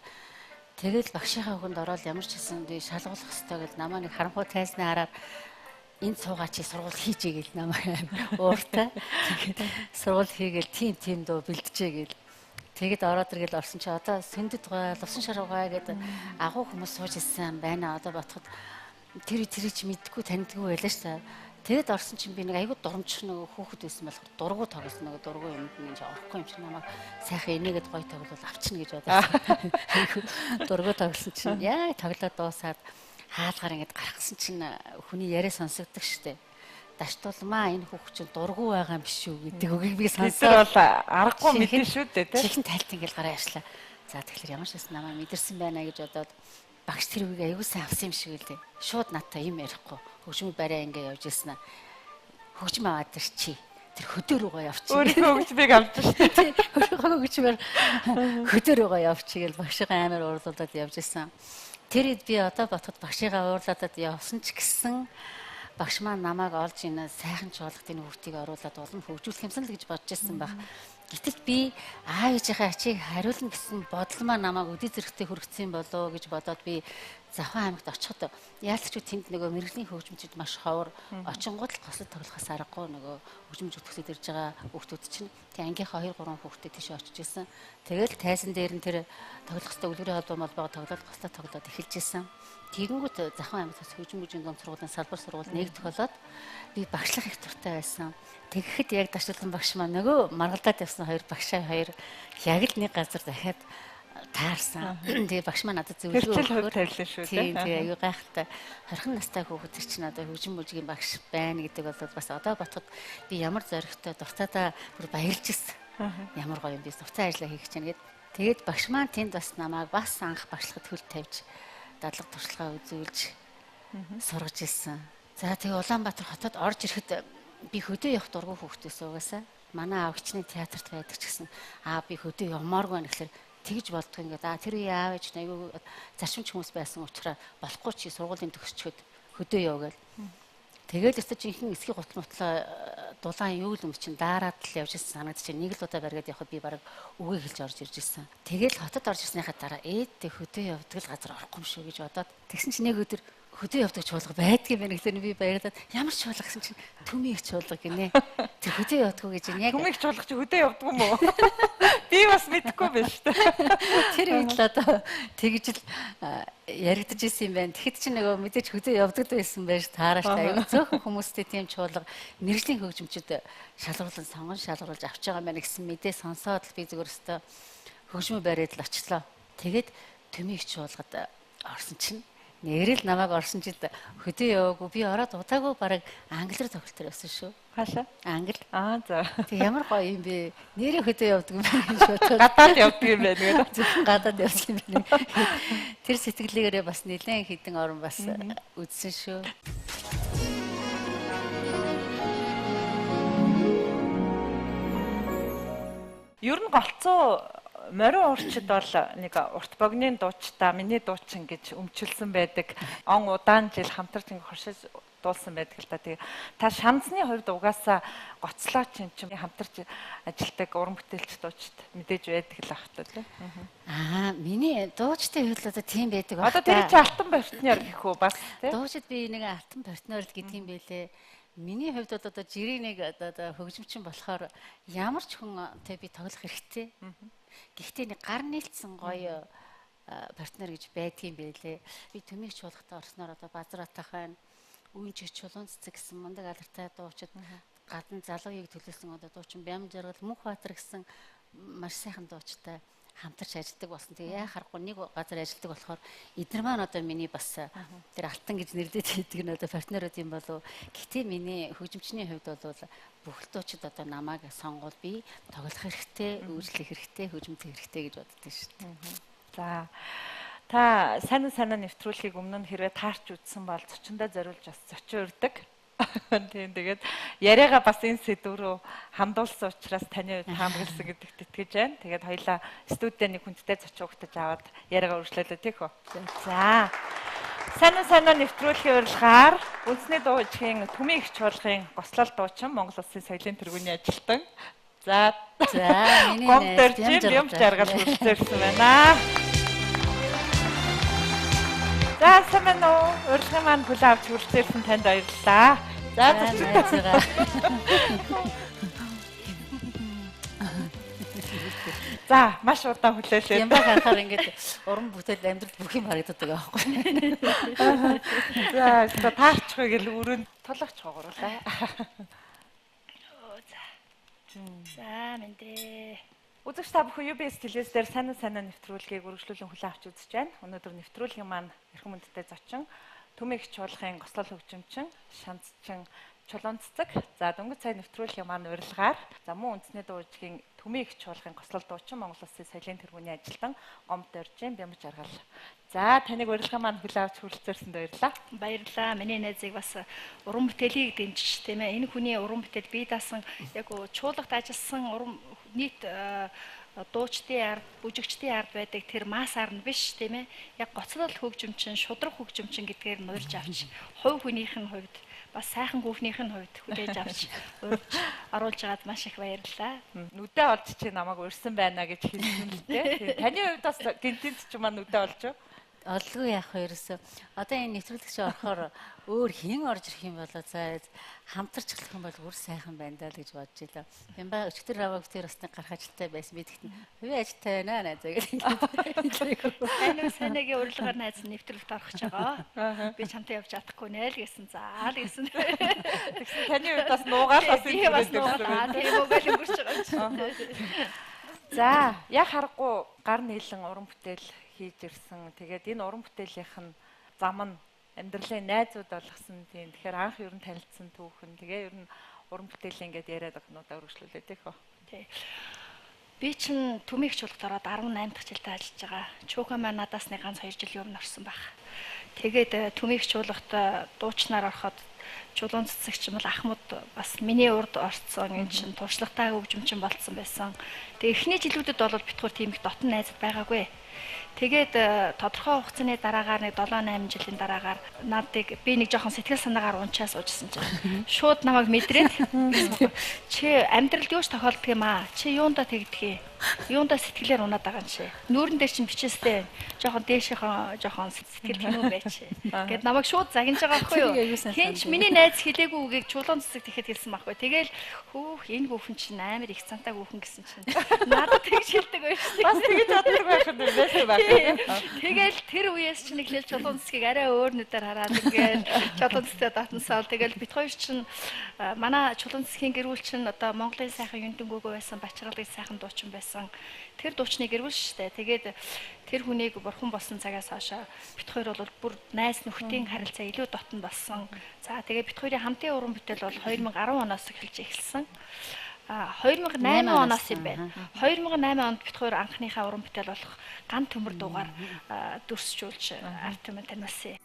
Тэгэл багшийнхаа хүнд ороод ямар ч хэлсэн би шалгуулах хэрэгтэй гэж намаа нэг харанхуй тайсны хараад энд суугаа чи сургууль хийжээ гэл намаа ууртай. Тэгээд сургууль хийгээл тийм дөө бэлтжээ гэл. Тэгэд ороод иргээл орсон чи одоо сөндөд гой, лувсан шаруугаа гэдэг агуу хүмүүс сууж ирсэн байна. Одоо ботход тэр чи мэдгүй таньдгүй байлаа ш та. Тэгэд орсон чинь би нэг айгүй дурамч нөгөө хүүхэд байсан болохоор дургу тоглосон нөгөө дургу юмд нэг орохгүй юм чинь намайг сайхан энийгэд гоё тоглол авчна гэж бодсон. Дургу тоглосон чинь яа тоглоод дуусаад хаалгаар ингэж гаргасан чинь хүний яриа сонсогддог штэ. Даштуулмаа энэ хүүхэд чинь дургу байгаа юм биш үү гэдэг үгийг би сонсоод бол аргагүй мэдэн шүү дээ тий. Чихэн тайлт ингээл гараа яшлаа. За тэгэхээр ямар ч байсан намайг мэдэрсэн байна гэж бодоод багш тэр үгийг аягүй сайн авсан юм шиг үлээ. Шууд надтай юм ярихгүй. Хөгжмөд барай ингээ явж ирсэн аа. Хөгжим аваад тэр чи тэр хөдөө рүүгээ явчих. Өөрийнхөө хөгжмийг авч штэ. Өөрийнхөө хөгжмээр хөдөө рүүгээ явчих гэж багшигаа амар уурлуулад явж ирсэн. Тэр үед би одоо ботход багшигаа уурлуулад явсан ч гэсэн багш маань намайг олж ийн сайхан чуулгатын хүүхдийг оруулаад улам хөгжүүлэх юмсан л гэж бодож ирсэн баг. Гэтэл би аав ээжийнхээ ачийг хариулна гэсэн бодол маань намайг өдөө зэрэгтэй хүргэсэн болоо гэж бодоод би Завхан аймагт очиход яалтч тэнд нөгөө мэрэгжлийн хөгжимчид маш ховор очингууд л гослол тоглохоос аргагүй нөгөө хөгжимж өтгсөд ирж байгаа хүүхдүүд чинь тэг ангийнхаа 2 3 хүүхдээ тийш очиж исэн. Тэгэл тайсан дээр нь тэр тоглох хөстө үлгэрийн холбоо молбоо тоглоод гослол тоглоод эхэлж исэн. Тэгэнгүүт Завхан аймагт хөгжим дунд сургуулийн салбар сургууль нэгдэх болоод би багшлах их дуртай байсан. Тэгэхэд яг Дашуулган багш маань нөгөө маргалдаад явсан 2 багшаа 2 яг л нэг газар дахиад таарсан. Тэгээ багш маань надад зөвлөгөө өгөхөөр тавилаа шүү дээ. Тэгээ аюу гайхалтай 20 настай хүүхэд чинь одоо хөгжим мужийн багш байна гэдэг бол бас одоо бодоход би ямар зоригтой дуртайдаа бүр баярлж ирсэн. Ямар гоё юм би дуртай ажиллаа хийх гэж байна гэд. Тэгээд багш маань тэнд бас намайг бас анх багшлахад хөл тавьж дадлага туршлагаа үзүүлж сургаж ирсэн. За тэгээ Улаанбаатар хотод орж ирэхэд би хөдөө явах дургүй хүүхдээс угаасаа манай аавчны театрт байдаг ч гэсэн би хөдөө явмааргүй байна гэхэлэр тэгж болдгоо ингээд тэр үе аав ээж аягүй зарчимч хүмүүс байсан учраас болохгүй чи сургуулийн төгсчөөд хөдөө яв гээл. Тэгэл өстө жинхэнэ эсхий гутал мутлаа дулаан юу л юм чин дараад л явж ирсэн санаад чи нэг л удаа бариад явхад би бараг үгүй хэлж орж ирж ирсэн. Тэгэл хотод орж ирснийхаа дараа ээдтэй хөдөө явдаг л газар орохгүй юм шүү гэж бодоод тэгсэн чи нэг өдөр хөдөө явдаг чуулга байдгийн байна гэхээр би баярлаад ямар чуулга гэсэн чинь төмийн их чуулга гинэ. Тэр хөдөө явдаггүй гэж яг төмийн чуулга чи хөдөө явдаг юм уу? Би бас мэдэхгүй байна шүү дээ. Тэр үед л одоо тэгж л яригдаж исэн юм байна. Тэгэхэд чи нөгөө мэдээж хөдөө явдаг байсан байж тааралтай. Аюу зөөхөн хүмүүстэй тийм чуулга мэрэгжлийн хөгжимчд шалгуулсан сонгон шалгуулж авч байгаа юм байна гэсэн мэдээ сонсоод л би зүгээр өстө хөгжмөө бариад л очлоо. Тэгээд төмийн их чуулгад орсон чинь нэрэл намайг орсон жид хөдөө яваагүй би ороод удаагүй бараг англиар тоглолтоор явсан шүү. Хаашаа? Англи. За. Тэг ямар гоё юм бэ? Нэрээ хөдөө явдаг юм байна гэж бодоод гадаад явдаг юм байна гэдэг. зөвхөн гадаад явсан юм байна. Тэр сэтгэлээрээ бас нэлээд хідэн орон бас үзсэн шүү. Ер нь голцоо морин урчид бол нэг урт богны дуучтай миний дуучин гэж өмчилсэн байдаг. Он удаан жил хамтарч ингэ хоршиж дуулсан байдаг л да. Тэгээ та шанцны хувьд угаасаа гоцлоо чинь хамтарч ажилтдаг уран бүтээлч дуучид мэдээж байдаг л ах та тий. Миний дуучтай хувьд одоо тийм байдаг байна. Одоо тэр чи алтан партнер гэх үү бас тий. Дуучид би нэг алтан партнер л гэдэг юм байлээ. Миний хувьд бол одоо жирийн нэг одоо хөгжимчин болохоор ямар ч хүн тэг би тоглох хэрэгтэй. Гэхдээ нэг гар нийлцсэн гоё партнер гэж байдгийн байлээ. Би төмийг чуулгатай орсноор одоо Базраатах байна. Үүнч чулуун цэцэг гэсэн мундаг алдартай дуучид гадна залууийг төлөөсөн одоо дуучин Бям жаргал Мөнхбаатар гэсэн маш сайхан дуучтай хамтарч ажилладаг болсон. Тэгээ яхахгүй нэг газар ажилладаг болохоор эдгээр маань одоо миний бас тэр алтан гэж нэрлэдэг гэдэг нь одоо партнерууд юм болов. Гэхдээ миний хөгжимчний хувьд бол бүх дуучид одоо намайг сонгоод би тоглох хэрэгтэй, үйлчлэх хэрэгтэй, хөгжимдөх хэрэгтэй гэж боддог шүү дээ. За. Та сайн нэвтрүүлгийг өмнө нь хэрвээ таарч үзсэн бол зочиндоо зориулж бас зочин урьдаг. Тийм тэгээд яриагаа бас энэ сэдв рүү хамдуулсан учраас таны хувьд таамагласан гэдэгт итгэж байна. Тэгээд хоёлаа студид нэг хүндтэй зочин өгтөж аваад яриагаа үргэлжлүүлээ тийх үү. За. Сайн нэвтрүүлгийн урилгаар үндэсний дуучийн төмийн их чуулгын гослол дуучин Монгол Улсын соёлын тэргүүний ажилтан. За миний гомдоржим юм жаргал хүрэлцээрсэн байна. За сайн уу? Урилгын маань хүлээн авч хүрэлцээрсэн танд баярлалаа. За баярлалаа. За маш удаан хүлээлээ. Юм харахаар ингээд уран бүтээл амьдрал бүх юм харагддаг байхгүй. За таарчихгүй гэл өрөөнд толгоч хогоорлаа. За мэндэ. Үзэгч та бүхэн UBS телевиз дээр сайн нэвтрүүлгийг үргэлжлүүлэн хүлээн авч үзэж байна. Өнөөдөр нэвтрүүлгийн маань эрхэм хүндтэй зочин төмийн их чуулгын гослол хөгжимчин, шанцчин, чулуун цэцэг. За дөнгөж сая нэвтрүүлгийн маань урилгаар за мөн үндэсний дуучгийн төмийн их чуулгын гослол дуучин Монгол Улсын соёлын тэргүүний ажилтан Гомдоржин Бямж жаргал. За таныг урилга маань хүлээн авч хүрэлцээрсэнд баярлалаа. Баярлалаа. Миний найзыг бас уран бүтээлийг дэмжиж тийм ээ. Энэ хүний уран бүтээл бие даасан яг чуулгад ажилласан уран нийт дуучдын ард, бүжигчдийн ард байдаг тэр мас ард биш тийм ээ. Яг гоцлол хөгжимчин, шудраг хөгжимчин гэдгээр нь урьж авч, хувь хүнийх нь хувьд бас сайхан гүвнийх нь хувьд хүлээж авч урьж оруулж байгаад маш их баярлалаа. Нүдэ олж чи намайг урьсан байна гэж хэлсэн л дээ. Таны хувьд бас гинтэнт ч маань нүдэ олж юу? олгүй яах вэ ерөөсөө. Одоо энэ нэвтрүүлэгч орохоор өөр хэн орж ирэх юм болоо за хамтарч эхлэх юм бол бүр сайхан байна даа л гэж бодож илаа. Бямба өчтөр аваа өчтөр бас нэг гарах ажилтай байсан би тэгтэн. Хувийн ажилтай байна найзаа гэх. Энэ санаагийн урилгаар найз нэвтрүүлэгт орох гэж байгаа. Би чамтай явж чадахгүй нэ л гэсэн. За л гэсэн. Тэгсэн таны хувьд бас нуугаал бас Тийм бас нуугаа. Тийм үгээл өнгөрч байгаа юм. За, яг харахгүй гар нийлэн уран бүтээл хийж ирсэн. Тэгээд энэ уран бүтээлийнх нь зам нь амьдралын найзууд болгосон тийм. Тэгэхээр анх ер нь танилцсан түүхэн. Тэгээ ер нь уран бүтээлийн ингээд яриад огнуудаа өргөжлүүлээд их. Тий. Би чинь төмийг чуулгад ороод 18 дахь жилдээ ажиллаж байгаа. Чөөхөн маань надаас нэг ганц 2 жилийн өмнө орсон баг. Тэгээд төмийг чуулгад дуучнаар ороход чулуун цэцэгч юм бол ахмад бас миний урд орцсон энэ чинь туршлагатай хөгжимчин болцсон байсан. Тэгээ эхний жилүүдэд бол битгүүр тийм их дотн найзад байгаагүй. Тэгээд тодорхой хугацааны дараагаар нэг 7-8 жилийн дараагаар надыг би нэг жоохон сэтгэл санаагаар унчаа суужсэн чинь шууд намайг мэдрээд чи амьдралд юуш тохиолддог юм аа? Чи юундаа тэгдэг юм? Юундаа сэтгэлээр унаад байгаа юм чи? Нүүрэн дээр чинь бичээстэй жоохон дээшийнхээ жоохон сэтгэл хинүү байч. Гэт намайг шууд загинж байгаа байхгүй юу? Хинч миний найз хэлээгүй үгийг чулуун цэцэг тэгэхэд хэлсэн байхгүй. Тэгээл хөөх энэ хүүхэн чинь амар их цантаа хүүхэн гэсэн чинь надад тэгж хэлдэг байж. Бас тэгж боддог байх юм байна. Тэгэл тэр үеэс чинь эхлээл чулуун цэцгийг арай өөр нүдээр хараад ингээл чулуун цэцгээ татансаал тэгэл бит хоёр чинь манай чулуун цэцгийн гэрүүл чинь одоо Монголын сайхан юндэнгүүгөө байсан Бачралын сайхан дуучин байсан. Тэр дуучны гэрүүл шүү дээ. Тэгээд тэр хүнийг бурхан болсон цагаас хойш бит хоёр бол бүр найз нөхдийн харилцаа илүү дотн болсон. За тэгээд бит хоёрын хамтын уран бүтээл бол 2010 оноос эхэлсэн. 2008 оноос юм байна. 2008 онд бит хоёр анхныхаа уран бүтээл болох ган төмөр дуугаар дүрсжүүлж арт юм таниулсан.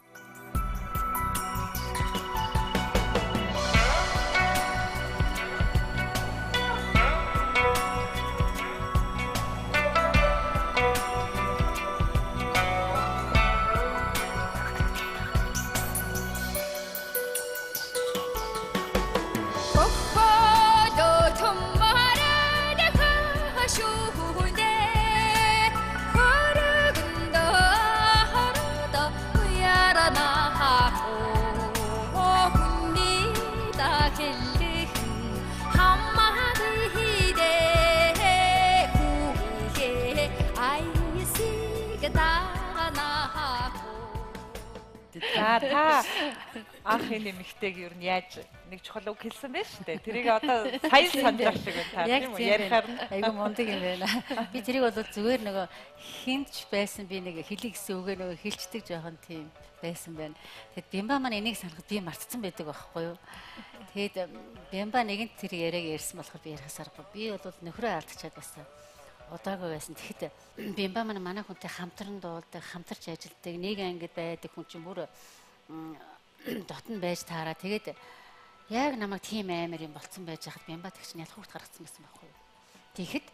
За та анх энэ эмэгтэйг ер нь яаж нэг чухал үг хэлсэн байж тээ. Тэрийг одоо сайн санаж байгаа шиг байна та тийм үү? Ярихаар айгу мундаг юм байна. Би тэрийг бол зүгээр нөгөө хинч байсан би нэг хэлий гэсэн үгээ нөгөө хэлцдэг жоохон тийм байсан байна. Тэгэд Бямба маань энийг санахад би мартцсан байдаг байхгүй юу? Тэгэд Бямба нэгэнт тэр яриаг ярьсан болохоор би ярихаас аргагүй. Би бол нөхрөө алдчихад бас удаагүй байсан. Тэгэхэд Бямба манай хүнтэй хамтран дуулдаг, хамтарч ажилладаг, нэг ангид байдаг хүн чинь бүр дотн байж таараа. Тэгээд яг намайг тийм амар юм болцсон байж хахад Бямба тэгч нь ялхуурт гаргацсан байсан байхгүй юу. Тэгэхэд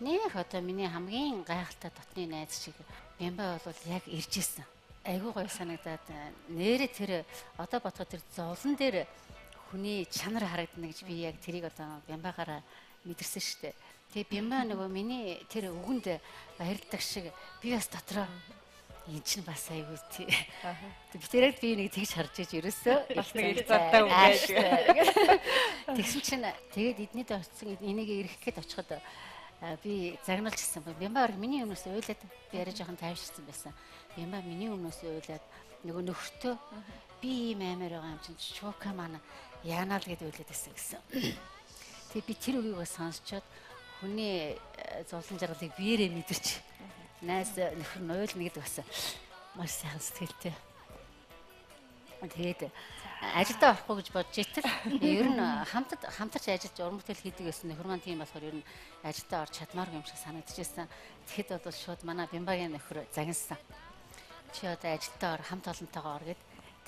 нэх одоо миний хамгийн гайхалтай дотны найз шиг Бямба бол яг ирж исэн. Айгуу гоё санагдаад нэрээ тэр одоо бодоход тэр зовлон дээр хүний чанар харагдана гэж би яг тэрийг одоо Бямбагаараа мэдэрсэн шүү дээ. Тэгээ Бямба нөгөө миний тэр үгэнд баярлдаг шиг би бас дотроо энэ чинь бас айгүй тий. Би тэрэг би нэг тэгж харж иж ерөөсөө бас нэг их задтай үг байж. Тэгсэн чинь тэгээд эднийд очсон энийг ирэх гээд очиход би загнуулчихсан. Бямба орог миний өмнөөс уйлаад би яриа жоохон тайвширсан байсан. Бямба миний өмнөөс уйлаад нөгөө нөхөртөө би ийм амар байгаа юм чинь чуука маань яанаа л гэдээ уйлаад байсан гэсэн. Тэгээ би тэр үгийг бас сонсчоод хүний зовлон жаргалыг биеэрээ мэдэрч найз нөхөр нь уйлна гэдэг бас маш сайхан сэтгэлтэй. Тэгээд ажилдаа орохгүй гэж бодож итэл ер нь хамтарч ажиллаж уран бүтээл хийдэг гэсэн нөхөр маань тийм болохоор ер нь ажилдаа орж чадмааргүй юм шиг санагдчихсан. Тэгэхэд бол шууд манай Бямбагийн нөхөр загинсан. Чи одоо ажилдаа ор хамт олонтойгоо ор гэд.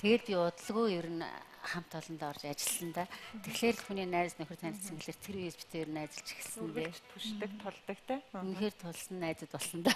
Тэгээд би удалгүй ер нь хамт олонд орж ажилласан да. Тэгэхээр л хүний найз нөхөр танилцсан гэхэлэр тэр үеэс битээ ер нь ажиллаж эхэлсэн дээ. Түшдэг, тулдаг те. Үнэхээр тулсан найзууд болсон да.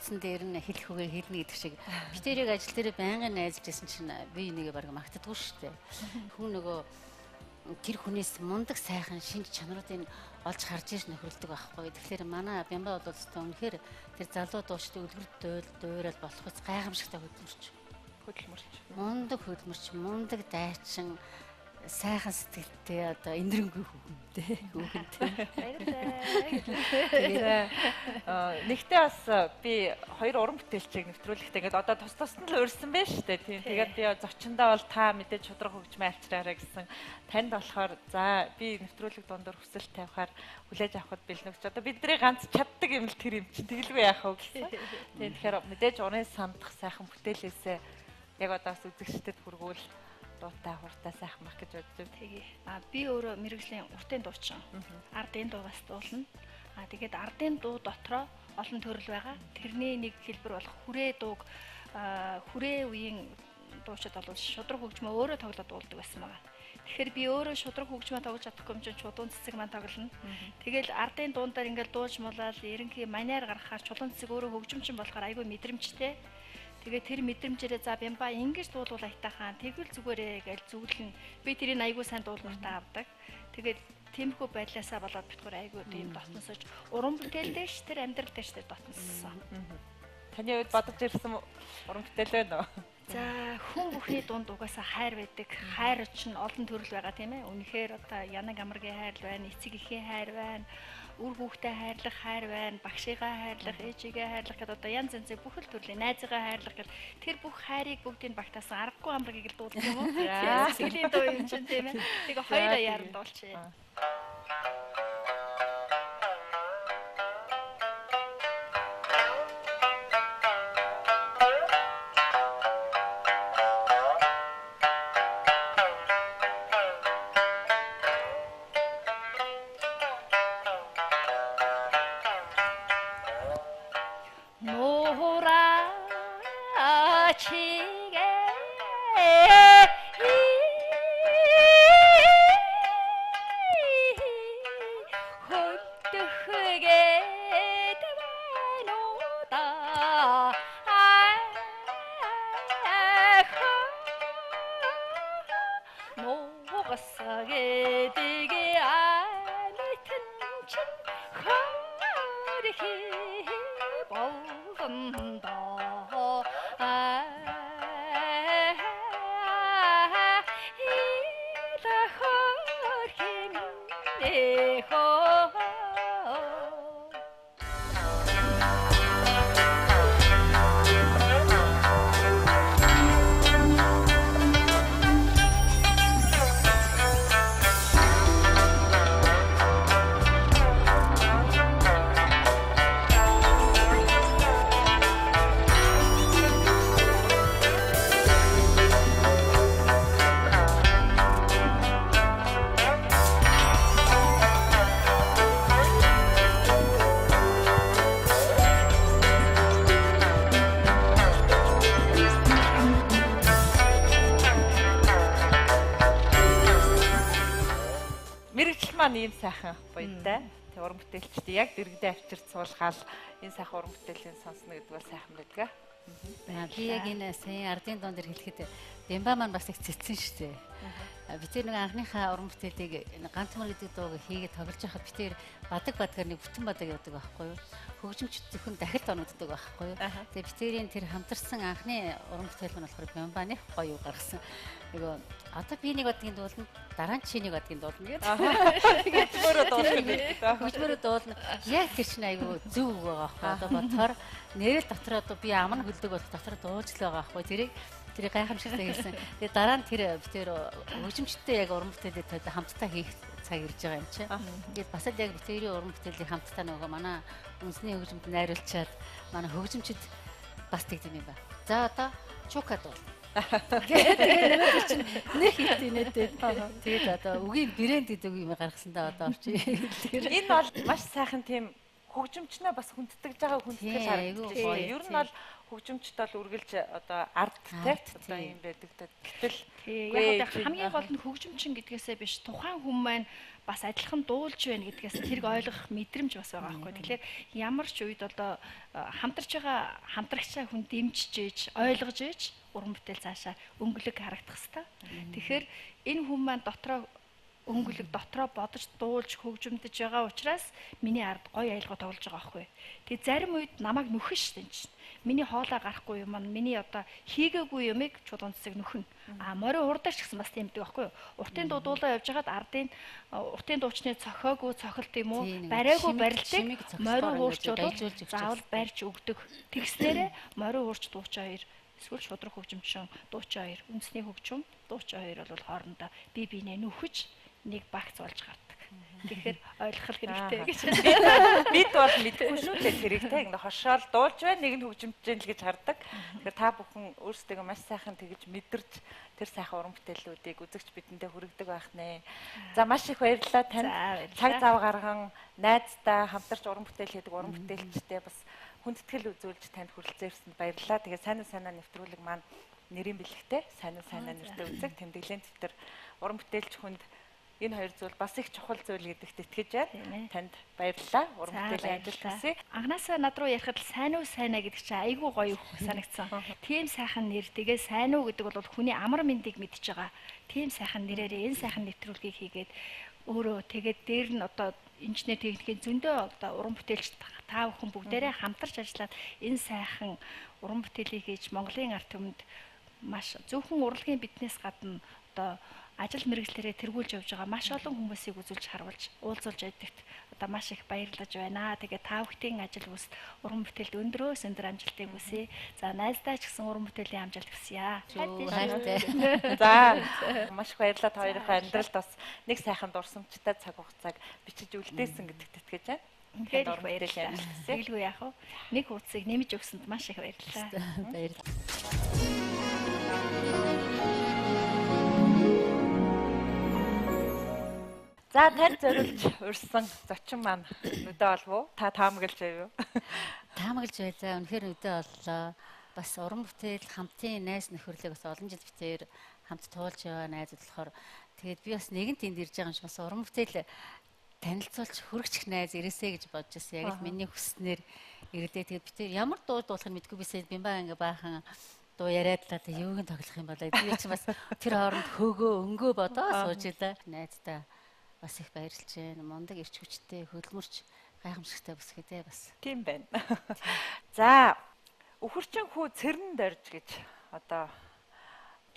үлдсэн дээр нь хэлэх үгээ хэлнэ гэдэг шиг би тэрийг ажил дээр байнгын найзж байсан чинь би энийг баг магтдаггүй шүү дээ. Хүн нөгөө тэр хүнээс мундаг сайхан шинж чанаруудыг олж харж иж нөхрөлдөг байхгүй. Тэгэхээр манай Бямба бол үнэхээр тэр залуу дуучдын үлгэр дуурал болох үс гайхамшигтай хөдөлмөрч. Мундаг хөдөлмөрч, мундаг дайчин, сайхан сэтгэлтэй одоо эндрэнгүй хүүхэнтэй. Нэгтээ бас би 2 уран бүтээлчийг нэвтрүүлэхдээ ингээд одоо тус нь л урьсан байж штэ. Тийм. Тэгээд би зочиндоо бол та мэдээж шудраг хөгжмөө альчраарай гэсэн. Танд болохоор за би нэвтрүүлэг дундуур хүсэл тавихаар хүлээж авахд бэлнэгч. Одоо бидний ганц чаддаг юм л тэр юм чинь тэгэлгүй яах вэ гэсэн. Тийм. Тэгэхээр мэдээж урын сандах сайхан бүтээлээсээ яг одоо бас үзэгчдэд хүргүүл дуутай хуртай сайхан мах гэж бодож байна. Тэгээ. Би өөрөө мэрэгжлийн уртын дуучин. Ардын дуу бас дуулна. Тэгээд ардын дуу дотроо олон төрөл байгаа. Тэрний нэг хэлбэр болох хүрээ дууг хүрээ үеийн дуучид бол шудраг хөгжмөө өөрөө тоглоод дуулдаг байсан байгаа. Тэгэхээр би өөрөө шудраг хөгжмөө тоглож чадахгүй юм чинь чулуун цэцэг маань тоглоно. Тэгэл ардын дуундар ингээл дууж муулаад ерөнхий маниар гаргахаар чулуун цэцэг өөрөө хөгжимчин болохоор айгүй мэдрэмжтэй. Тэгээ тэр мэдрэмжээрээ за Бямба ингэж дуулуул айтаахан тэгвэл зүгээрээ гэж зүглэн би тэрийг айгүй сайн дуулмартаа авдаг. Тэгээд тиймхүү байдлаасаа болоод битгүүр айгүй тийм дотносож уран бүтээлдээ ш тэр амьдрал дээр ш тэр дотноссон. Таны үед бодож ирсэн уран бүтээл байна уу? За хүн бүхний дунд угаасаа хайр байдаг. Хайр чинь олон төрөл байгаа тийм ээ. Үнэхээр одоо янаг амаргийн хайр байна, эцэг эхийн хайр байна. Үр хүүхдээ хайрлах хайр байна, багшигаа хайрлах, ээжигээ хайрлах гэдэг одоо янз янзын бүх л төрлийн найзыгаа хайрлах гэл тэр бүх хайрыг бүгдийг багтаасан аргагүй амрыг л дуулдаг юм уу? Сэтгэлийн дуу юм чинь тийм ээ. Тэгээ хоёроо яран дуулчих. Ийм сайхан буянтай. Тэг уран бүтээлчтэй яг дэрэгдээ авчирч суулгаад энэ сайхан уран бүтээлийн сонсно гэдэг бол сайхан байдаг. Би яг энэ сая ардын дуун дээр хэлэхэд Бямба маань бас их цэцэн шүү дээ. Би тэр нэг анхныхаа уран бүтээлийг ганцмар гэдэг дууг хийгээд тоглож байхад би тэр бадаг нэг бүтэн бадаг явдаг байхгүй юу? Хөгжимчд зөвхөн дахилт оногддог байхгүй юу? Тэгээ би тэрийн тэр хамтарсан анхны уран бүтээл нь болохоор Бямбаны гоё гаргасан. Нөгөө одоо би нэг бадгийн дуулна, дараа нь чи нэг бадгийн дуулна гэдэг. Хөгжмөрөө дуулна. Хөгжмөрөө дуулна. Яг тэр чинь айгүй зөв үг байгаа байхгүй. Одоо бодохоор нэрэл дотор одоо би аман хөлдөг болох дотор дууж л байгаа байхгүй. Тэрийг гайхамшигтай хэлсэн. Тэгээ дараа нь тэр хөгжимчдтэй яг уран бүтээлээ хамтдаа хийх цаг ирж байгаа юм чи. Тэгээд бас л яг битэрийн уран бүтээлийн хамтдаа нөгөө манай үндэсний хөгжимд найруулчаад манай хөгжимчд бас тэгдэм юм ба. За одоо чука дуул. Нэг хит инээдээ. Тэгээд одоо үгийн брэнд гэдэг юм гаргасан да одоо орчих. Энэ бол маш сайхан тийм хөгжимчнээ бас хүндэтгэж байгаа хүндэтгэж харагдаж байна. Ер нь бол хөгжимчд бол үргэлж одоо ардтай одоо юм байдаг. Гэтэл яг хамгийн гол нь хөгжимчин гэдгээсээ биш тухайн хүн маань бас адилхан дуулж байна гэдгээс тэрийг ойлгох мэдрэмж бас байгаа байхгүй. Тэгэхээр ямар ч үед одоо хамтарч байгаа хамтрагчаа хүн дэмжиж ээж, ойлгож ээж уран бүтээл цаашаа өнгөлөг харагдах хэвээр. Тэгэхээр энэ хүн маань дотроо өнгөлөг дотроо бодож дуулж хөгжимдөж байгаа учраас миний ард гоё айлгуу тоглож байгаа байхгүй. Тэгээ зарим үед намайг нүхэн шүү дээ чинь. Миний хоолоо гарахгүй юм маань миний одоо хийгээгүй юмыг чулуун цэцэг нөхөн. Морин хурдаач гэсэн бас тиймдэг байхгүй юу? Уртын дуудуулаа явж хагаад ардын уртын дуучны цохоогүй цохилт юм уу? Бариагүй барилтыг морин хуурчууд заавал барьж өгдөг. Тэгснээрээ морин хуурч дууч хоёр эсвэл шудраг хөгжимчин дууч хоёр, үндэсний хөгжим дууч хоёр бол хоорондоо бие биенээ нүхэж нэг багц болж гардаг. Тэгэхээр ойлгох хэрэгтэй гэж. Бид бол мэдгүй шүү дээ хэрэгтэй. Ингээ хошоол дуулж байна, нэг нь хөгжимж гэн л гэж хардаг. Тэгэхээр та бүхэн өөрсдөө маш сайхан тэгж мэдэрч тэр сайхан уран бүтээлүүдийг үзэгч бидэндээ хүргэдэг байх нэ. За маш их баярлалаа танд. Цаг зав гарган найздаа хамтарч уран бүтээл хийдэг уран бүтээлчтэй бас хүндэтгэл үзүүлж танд хүрэлцээрсэнд баярлалаа. Тэгээ сайн нэвтрүүлэг маань нэрийн бэлэгтэй сайн нэртэй үзэг тэмдэглэлийн дэвтэр уран бүтээлч хүнд энэ хоёр зүйл бас их чухал зүйл гэдэгт итгэж байна. Танд баярлалаа. Уран бүтээлийн ажил хүсье. Анхнаасаа над руу ярихад сайн уу сайнаа гэдэг чинь айгүй гоё санагдсан. Тийм сайхан нэр тэгээ сайн уу гэдэг бол хүний амар мэндийг мэдж байгаа. Тийм сайхан нэрээрээ энэ сайхан нэвтрүүлгийг хийгээд өөрөө тэгээд дээр нь одоо инженер техникийн зөндөө одоо уран бүтээлч та бүхэн бүгдээрээ хамтарч ажиллаад энэ сайхан уран бүтээлийг хийж Монголын ард түмэнд маш зөвхөн урлагийн биднээс гадна одоо ажил мэргэжлэрээ тэргүүлж явж байгаа маш олон хүмүүсийг үзүүлж харуулж уулзуулж байдагт одоо маш их баярлаж байна. Тэгээ та бүхтийн ажил бүс уран бүтээлд өндрөөс өндөр амжилтыг хүсье. За найздаа ч гэсэн уран бүтээлийн амжилт хүсье. За маш их баярлалаа та хоёрын амьдралд бас нэг сайхан дурсамжтай цаг хугацааг бичиж үлдээсэн гэдэгт итгэж байна. Үнэхээр их баярлалаа. Тэгэлгүй яах вэ? Нэг хуудсыг нэмж өгсөнд маш их баярлалаа. Баярлалаа. За тань зориулж урьсан зочин маань өдөө олов уу? Та таамаглаж байв юу? Таамаглаж байлаа. Үнэхээр өдөө оллоо. Бас уран бүтээл хамтын найз нөхөрлөг бас олон жил битээр хамт туулж яваа найзууд болохоор тэгээд би бас нэгэн тэнд ирж байгаа юм шиг бас уран бүтээл танилцуулж хүрэгчих найз ирээсэй гэж бодож байсан. Яг л миний хүснээр ирдээ тэгээд битээр ямар дуу дуулахыг мэдгүй бисээ бимбаа ингээ баахан дуу яриад л одоо юуг нь тоглох юм болоо. Би ч бас тэр хооронд хөөгөө өнгөө бодоо сууж илаа. Найздаа бас их баярлж байна. Мундаг ирч хүчтэй, хөдөлмөрч гайхамшигтай бас хэдэ бас. Тийм байна. За, өхөрчин хүү цэрэн дорж гэж одоо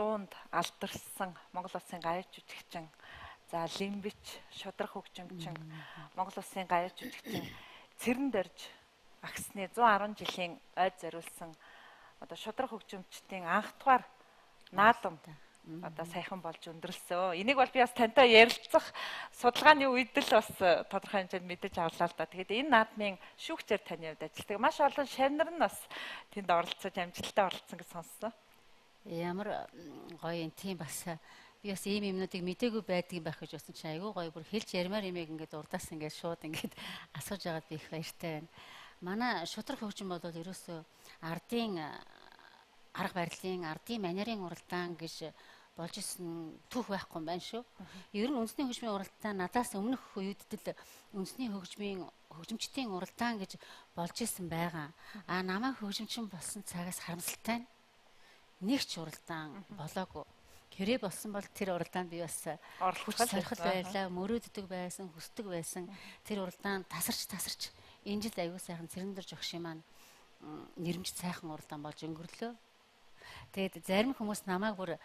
дуунд алдарсан Монгол Улсын гаяч жүжигчин, за лимбич, шудраг хөгжимчин, Монгол Улсын гаяч жүжигчин цэрэн дорж агсны 110 жилийн ойд зориулсан одоо шудраг хөгжимчдийн анх дугаар наадам одоо сайхан болж өндөрлсөн. Энийг бол би бас тантай ярилцах судалгааны үед л бас тодорхой хэмжээнд мэдэж авлаа л да. Тэгээд энэ наадмын шүүгчээр таны хувьд ажилладаг маш олон шавнар нь бас тэнд оролцож амжилттай оролцсон гэж сонссон. Ямар гоё юм тийм бас би бас ийм юмнуудыг мдээгүй байдгийг байх гэж бодсон чинь айгүй гоё бүр хэлж ярмаар юмэг ингээд урдаас ингээд шууд ингээд асууж байгаад би их баяртай байна. Манай шудраг хөгжим бол ерөөсөө ардын арга барилын ардын манерын уралдаан гэж болж исэн түүх байхгүй юм байна шүү. Ер нь үндэсний хөгжмийн уралдаан надаас өмнөх үеддэл үндэсний хөгжимчдийн уралдаан гэж болж исэн байгаа. Намайг хөгжимчин болсон цагаас харамсалтай. Нэг ч уралдаан болоогүй. Хэрэг болсон бол тэр уралдаанд би бас хүч сорхол байлаа, мөрөөддөг байсан, хүсдэг байсан. Тэр уралдаан тасарч энэ жил аягүй сайхан цэрэндэр жогшин маань нэрмж сайхан уралдаан болж өнгөрлөө. Тэгээд зарим хүмүүс намайг бүр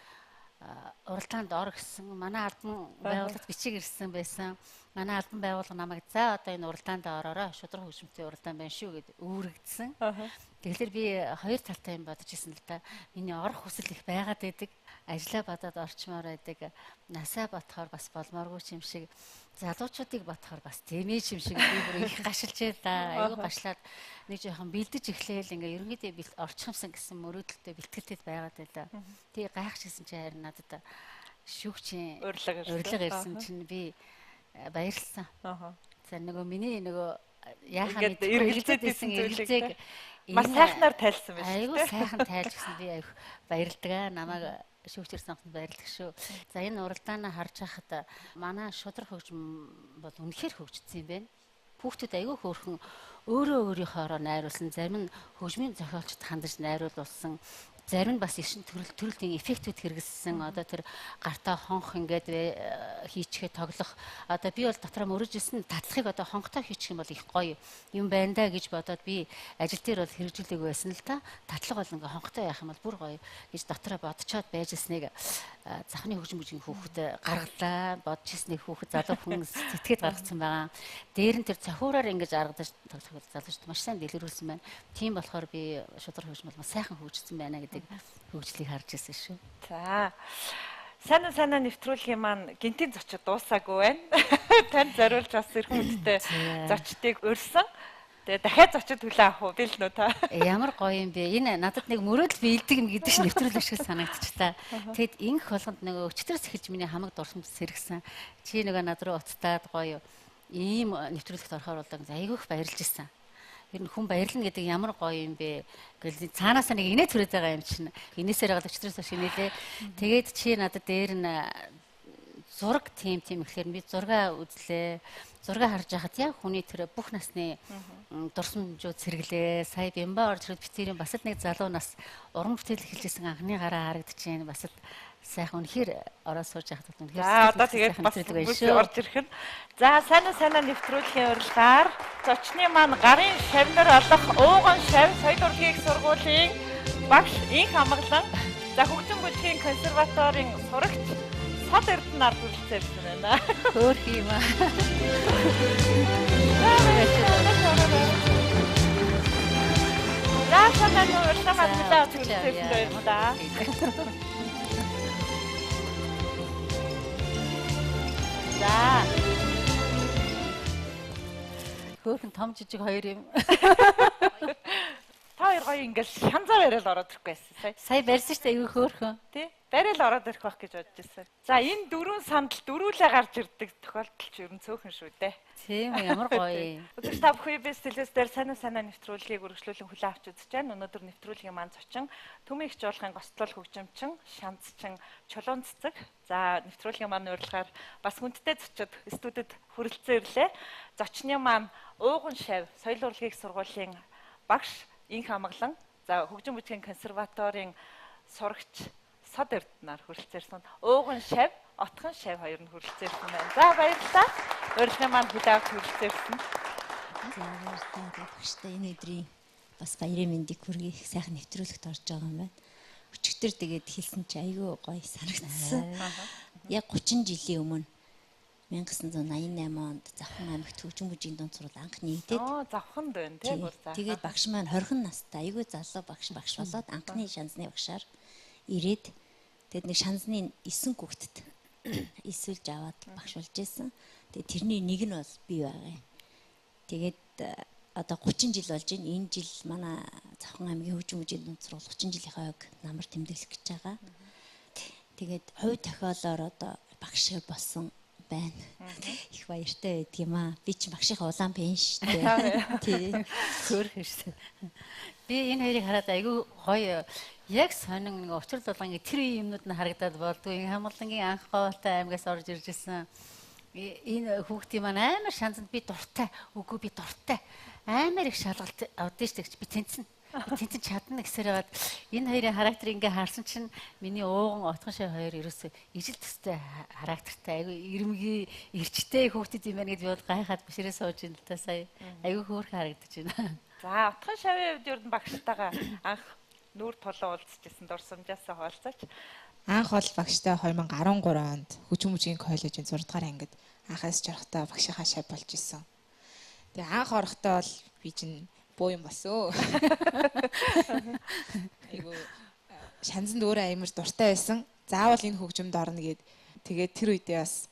уралдаанд ор гэсэн манай албан байгууллагт бичиг ирсэн байсан. Манай албан байгууллага намайг за одоо энэ уралдаанд ороорой. Шудраг хөгжимтэй уралдаан байна шүү гэд үүрэгдсэн. Тэгэхээр би хоёр талтай юм бодож ирсэн л да. Миний орох хүсэл их байгаад байдаг. Ажлаа бодоод орчмоор байдаг. Насаа ботхоор бас болмооргүй юм шиг. Залуучуудыг ботхоор бас тэмээж юм шиг би бүр их гашилж байлаа. Аюу гашлаад нэг жоохон бэлдэж эхлээл ингээ ерөнхийдөө орчхомсон гэсэн мөрөөдөлтөй бэлтгэлтэд байгаад байлаа. Тий гайхажсэн чи харин надад шүүгчийн урилга ирсэн чинь би баярлсан. За нөгөө миний нөгөө яахаа мэд эргэлзээд байсан эргэлзээг маш сайхнаар тайлсан байна. Айгуу сайхан тайлж гисэн би айх баярлдаг аа намайг шүүгчэрсэн хамт баярлалаа шүү. За энэ уралдаанаа харж байхад манай шудраг хөгжим бол үнэхээр хөгжсөн юм байна. Хүүхдүүд аягүй хөөрхөн өөрөө өөрийнхоороо найруулсан, зарим нь хөгжмийн зохиолчд хандаж найруулсан, зарим нь бас ишин төрөлтийн эффектүүд хэрэгэлсэн. Одоо тэр гартаа хонх ингээд хийчихээ тоглох. Одоо би бол дотроо мөрөжсэн татлагыг одоо хонхтой хийчих юм бол их гоё юм байна да гэж бодоод би ажил дээр бол хэрэгжүүлээг байсан л та. Татлаг бол ингээ хонхтой яах юм бол бүр гоё гэж дотроо бодцоод байжсэнийг захны хөгжим хүүхэд гаргалаа. Бодож ирсний хүүхэд залуу хүн сэтгэхэд гаргацсан байгаа. Дээр нь тэр цохиураар ингэж аргадаж тоглох залуучд маш сайн дэлгэрүүлсэн байна. Тийм болохоор би шудраг хөгжим бол сайхан хөгжсөн байна гэдэг хөгжлийг харж ирсэн шүү. За. Санаа нэвтрүүлгийн маань гинтийн зочид дуусаагүй байна. Танд зориулж бас ирэх хүнтэй зочдыг өрсөн. Тэгээ дахиад зочид хүлээн авах уу бил нөө та. Ямар гоё юм бэ. Энэ надад нэг мөрөөдөл биелдэг юм гэдэг чинь нэвтрүүлэг шиг санагдчих та. Тэгэд инх болгонд нөгөө өчтөрөөс эхэлж миний хамаг дурсамж сэргсэн. Чи нөгөө над руу уцтаад гоё ийм нэвтрүүлэгт орохоор бол айгүйх баярлж ирсэн. Ер нь хүн баярлна гэдэг ямар гоё юм бэ гэл цаанаасаа нэг инээ түрээд байгаа юм чинь. Инээсээр гал өчтөрөөс шинэлээ. Тэгээд чи надад дээр нь зураг тийм ихлээр би зураг үзлээ. Зураг харж байхад яг хүний тэр бүх насны дурсамжууд сэргэлээ. Сая бямба орж ирээд битэрийн бас л нэг залуу нас уран бүтээл эхэлжсэн анхны гараа харагдчихээн. Бас л сайхан үнэхээр ороо сууж яхад үнэхээр. За одоо тэгээд бас орж ирэх нь. За санаа нэвтрүүлгийн урилгаар зочны маань гарын шавнар олох ууган шав соёл урлагийн сургуулийн багш инх амгалан за хөгжим бүлгийн консерваторийн сурагч Сод Эрдэнэ хүрэлцээрсэн байна. Хөөх юм аа. За санаа урилгамаа хүрэлцээрсэн байна да. За. Хөөхн том жижиг хоёр юм. Та хоёр гоё ингээл шанзаа барайл ороод ирэхгүй байсан. Сая барьсан шүү дээ айгүй хөөхөн. Тий. Барайл ороод ирэх байх гэж бодож байсан. За энэ дөрвөн сандал дөрүүлээ гарч ирдэг тохиолдол ч ер нь цөөхөн шүү дээ. Тийм ямар гоё. Өдөр та бүхэн бис телевиз дээр санаа нэвтрүүлгийг үргэлжлүүлэн хүлээн авч үзэж байна. Өнөөдөр нэвтрүүлгийн маань зочин Төмийн их жуулахын госдлол хөгжимчин, шанцчин, чулуун цэцэг. За нэвтрүүлгийн маань урилгаар бас хүндтэй зочид студид хүрэлцэн ирлээ. Зочны маань ууган шав соёл урлагийн сургуулийн багш инх амгалан. За хөгжим бүжгийн консерваторийн сурагч Сод Эрдэнэ хүрэлцээрсэн. Ууган шав, отхон шав хоёр нь хүрэлцээрсэн байна. За баярлалаа. Урилгын маань хүлээн авч хүрэлцээрсэн. За баярлалаа. Багштай энэ өдрийн бас баярын мэндийг хүргэе. Их сайхан нэвтрүүлэгт орж байгаа юм байна. Өчигдөр тэгээд хэлсэн чи айгүй гоё санагдсан. Яг 30 жилийн өмнө 1988 онд Завхан аймагт хөгжим бүжгийн дунд сурал анхны идээд. Завханд байна тийм үү. Тэгээд багш маань 20 настай айгүй залуу багш болоод анхны шанзны багшаар ирээд тэгээд нэг шанзны 9 хүүхдэд эсвэлж аваад багш болж байсан. Тэгээд тэрний нэг нь бол би байгаа юм. Тэгээд одоо 30 жил болж байна. Энэ жил манай Завхан аймгийн хөгжим бүжгийн дунд сурал 30 жилийнхаа ойг намар тэмдэглэх гэж байгаа. Тэгээд хувь тохиолоор одоо багш болсон байна. Их баяртай байдаг юм аа. Би ч багшийнхаа улаан пен шүү дээ. Тий. Хөөх шүү. Би энэ хоёрыг хараад айгүй гоё яг сонин нэг учир дулаангийн тэр юмнууд нь харагдаад болдгоо. Хамгалангийн анх говьтай аймгаас орж ирж ирсэн. Энэ хүүхдийн маань амар шанзанд би дуртай. Үгүй би дуртай. Амар их шалгалт авдсан шүү дээ. Би тэнцэн. Тэнцэн чадна гэсээр байгаад энэ хоёрын характер ингээ харсан чинь миний ууган отхон шав хоёр ерөөсөө ижил төстэй характертай айгүй ирмгийн эрчтэй хүүхдүүд юм байна гэж бод гайхаад бишрээ сууж ин л та сая айгүй хөөрхөн харагдаж байна. За отхон шавын хувьд ер нь багштайгаа анх нүүр тулан уулзчихсан дурсамжаасаа хуваалцаач. Анх бол багштай 2013 онд хөгжим бүжгийн коллежийн 6 дугаар ангид анхаас жарахтаа багшийнхаа шав болж исэн. Тэгээ анх орохдоо бол би чинь боо юм басуу. Айгу шанзанд өөрөө амар дуртай байсан. Заавал энэ хөгжимд орно гэд тэгээд тэр үедээ бас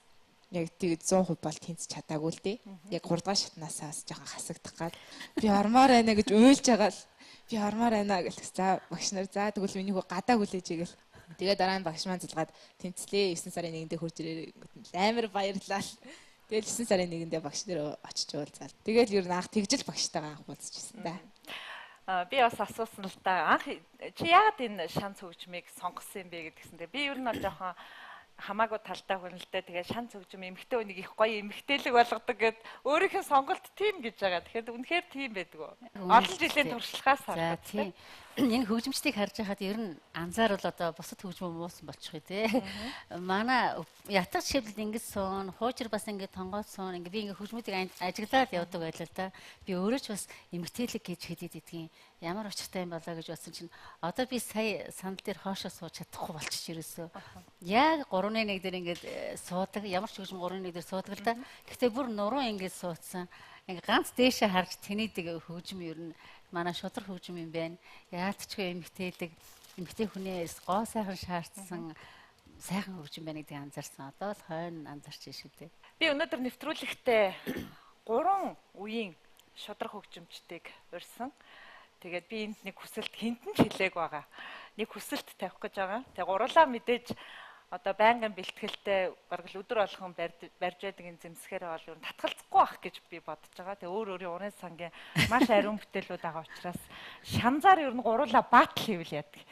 яг тэгээд 100% бол тэнцэж чадаагүй л дээ. Яг 3 дахь шатнаасаа бас жоохон хасагдах гад би ормоор байна гэж уйлж байгаа л би ормоор байна гэх. За багш нар за тэгвэл миний хөө гадаа хүлээж игээл. Тэгээд дараа нь багш маань зэлгаад тэнцлээ 9 сарын 1-нд хурж ирээ амар баярлалаа. Тэгэл 9 сарын 1-нд багш нэр очиж уулзаад. Тэгэл ер нь анх тэгжил багштайгаа анх уулзчихсан да. Би бас асуусан л да. Анх чи яагаад энэ шанц хөгжмийг сонгосон юм бэ гэдгсэндээ би ер нь бол жоохон хамаагүй талтай хүн л дээ. Тэгээ шанц хөгжим эмэгтэй хүнийг их гоё эмэгтэйлэг болгодог гэд өөрийнх нь сонголт тийм гэж байгаа. Тэгэхээр үнэхээр тийм байдаг уу? Олон жилийн туршлагаас хараад тийм. Энэ хөгжимчдийг харж байхад ер нь анзаарвал одоо бусад хөгжмөө муусан болчихъя тий. Манай ятгах шивлэл ингэж суун, хуучир бас ингэ тонгоод суун, ингэ би ингэ хөгжмүүдийг ажиглаад явдаг байлаа л да. Би өөрөө ч бас эмгтээлэг гэж хэдийд идгийн. Ямар учиртай юм болоо гэж бодсон чинь одоо би сая сандал дээр хоошоо сууж чадахгүй болчих ерөөсөө. Яг 3-1 дээр ингэ суудаг, ямар ч хөгжим 3-1 дээр суудаг л да. Гэхдээ бүр нуруу ингэ суудсан. Ингээ ганц дээшээ харж тэнийдэг хөгжим ер нь манай шудраг хөгжим юм байна. Яалтчгүй эмгтээлэг, эмгтэй хүнээс гоо сайхан шаардсан сайхан хөгжим байна гэдгийг анзаарсан. Одоо л хойно анзаарч шүү дээ. Би өнөөдөр нэвтрүүлэгтээ 3 үеийн шудраг хөгжимчдийг урьсан. Тэгээд би энд нэг хүсэлт хинтэн ч хэлээг байгаа. Нэг хүсэлт тавих гэж байгаа. Тэгээ гурлаа мэдээж одоо байнгын бэлтгэлтэй бараг л өдөр болгон барьж байдаг энэ зэмсгээр бол ер нь татгалзахгүй байх гэж би бодож байгаа. Тэгээ өөр өөрийн урын сангийн маш ариун бүтээлүүд байгаа учраас шанзаар ер нь гурлаа баатал хийвэл яадаг.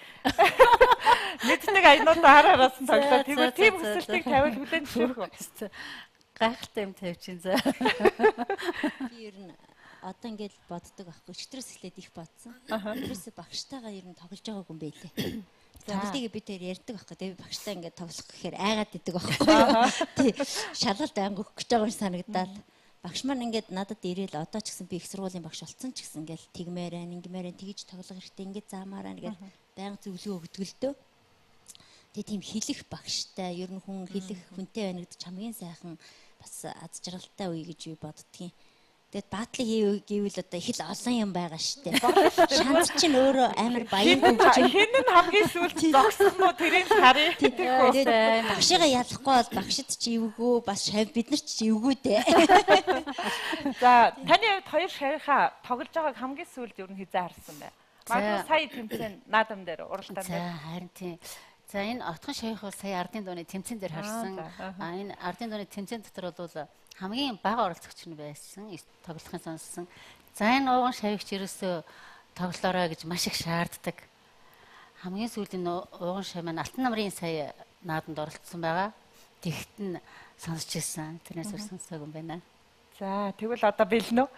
Мэддэг аянуудаа хараараас нь тоглоо. Тэгвэл тийм хүсэлтийг тавиул хүлэн зөвшөөрөх. Гайхалтай юм тавьж ин за. Би ер нь одоо ингээд боддог байхгүй. Өчтөрөөс эхлээд их бодсон. Ерөөсө багштайгаа ер нь тоглож байгаагүй юм байлээ. Тоглолтыг би тэр ярьдаг байхгүй. Тэгээ багштай ингээд тоглох гэхээр айгаад идэг байхгүй. Тий. Шалгалт анги өгөх гэж байгаа юм санагдаад. Багш маань ингээд надад ирээл одоо ч гэсэн би их сургуулийн багш болсон ч гэсэн ингээд тэгмээрэн, ингэмээрэн тэгж тоглох хэрэгтэй ингээд заамаараа ингээд байнга зөвлөгөө өгдөг л дөө. Тэгээ тийм хэлэх багштай ер нь хүн хэлэх хүнтэй байна гэдэг хамгийн сайхан бас аз жаргалтай үе гэж би боддгийн. Тэгээд баатлыг хийвэл одоо их л олон юм байгаа штэ. Шанц чинь өөрөө амар баян хөгжим. Хин нь хамгийн сүүлд зогсон уу тэрийг харъя. Багшигаа ялахгүй бол багшид ч эвгүй бас бид нар ч эвгүй дээ. За таны хувьд хоёр шавийнхаа тоглож байгааг хамгийн сүүлд ер нь хизээ харсан бай. Магадгүй сая тэмцээн наадам дээр уралдаан дээр. За харин тийм. За энэ отхон шавих бол сая ардын дууны тэмцээн дээр харсан. Энэ ардын дууны тэмцээн дотор бол хамгийн бага оролцогч нь байсан. Тоглохын сонссон. За энэ ууган шавигч ерөөсөө тоглолоорой гэж маш их шаарддаг. Хамгийн сүүлийн ууган шав маань Алтан намрын сая наадамд оролцсон байгаа. Тэгт нь сонсч ирсэн. Тэрнээс өөр сонсоогүй юм байна. За тэгвэл одоо бэлнэ үү?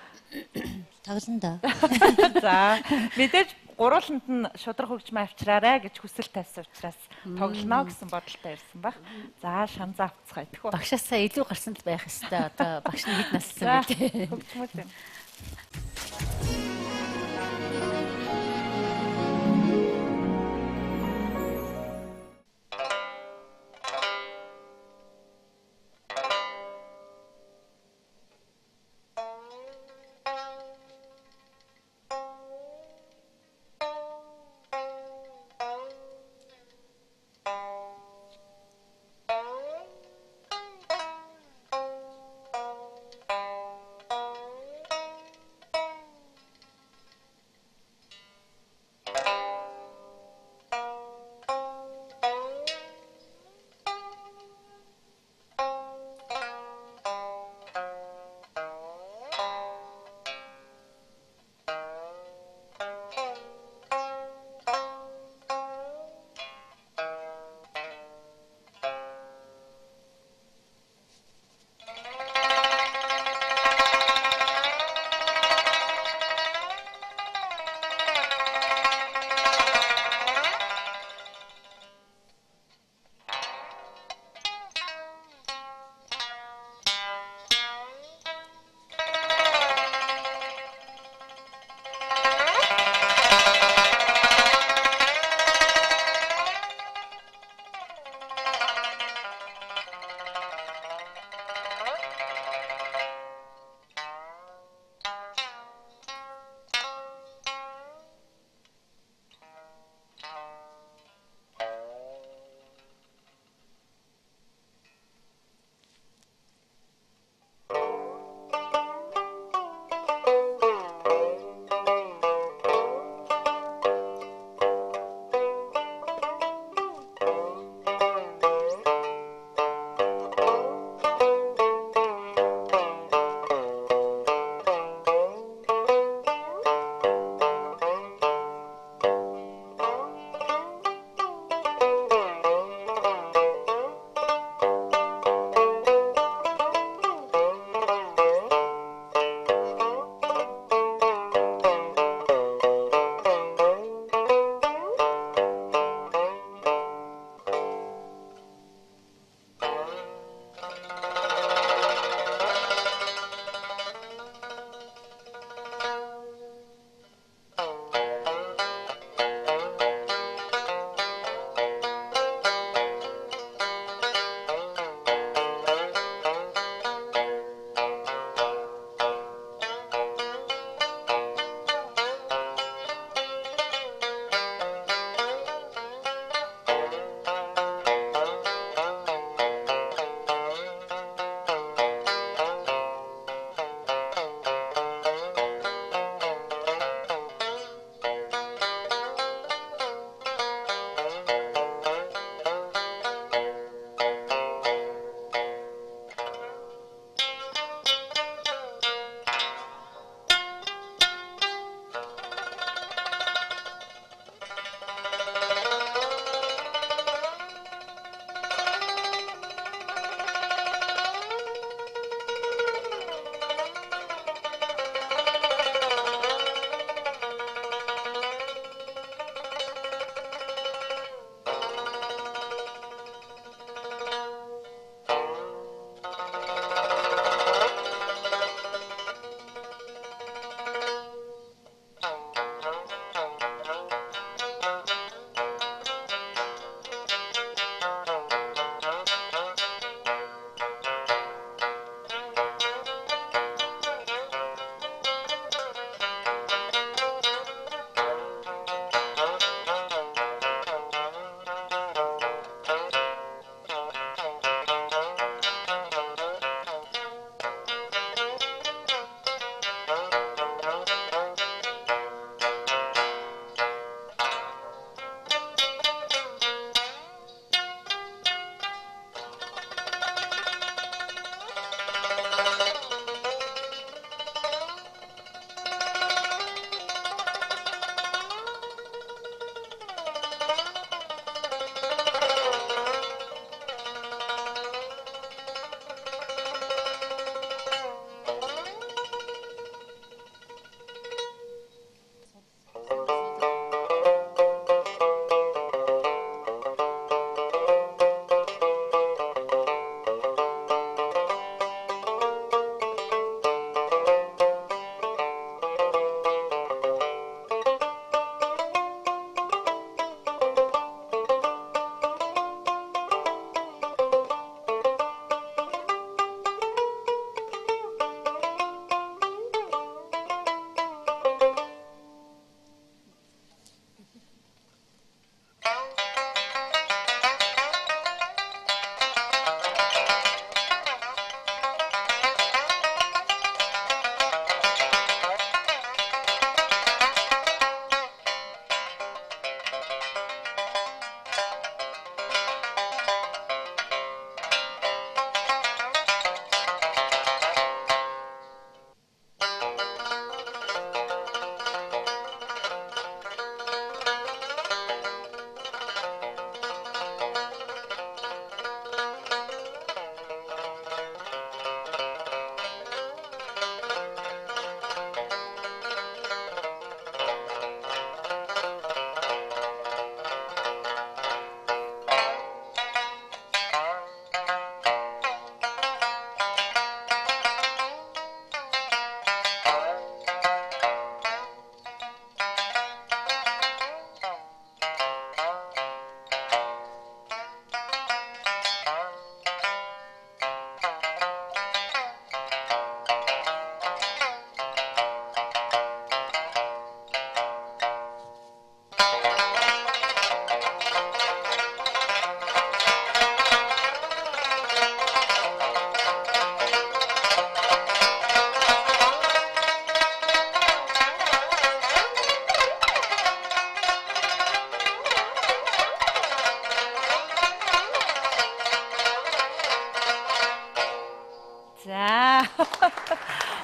Тоглоно доо. За мэдээж гурвууланд нь шудраг хөгжим авчраарай гэж хүсэл тавьсан учраас тоглоно гэсэн бодолтой ирсэн баг. За шанзаа авцгаа идэх үү? Багшаасаа илүү гарсан л байх ёстой. Одоо багш нь хэд наслсан бэ? Хөгжмөл юм.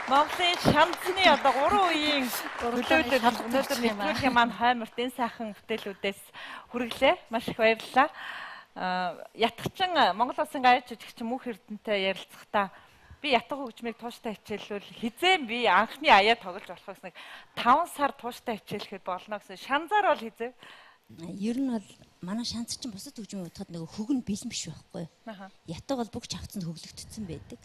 Монголын шанцны одоо 3 үеийн төлөөлөл өнөөдөр нэвтрүүлгийн маань хаймарт энэ сайхан бүтээлүүдээс хүргэлээ. Маш их баярлалаа. Ятгачин Монгол Улсын гаяч жүжигчин Мөнх Эрдэнэтэй ярилцахдаа би ятга хөгжмийг тууштай хичээллүүл хизээ би анхны аяа тоглож болох гэсэн 5 сар тууштай хичээлэхэд болно гэсэн. Шанзаар бол хизээ. Ер нь бол манай шанц чинь бусад хөгжмийн утгад нөгөө хөг нь бэлэн биш байхгүй. Ятга бол бүх чавцанд хөглөгдсөн байдаг.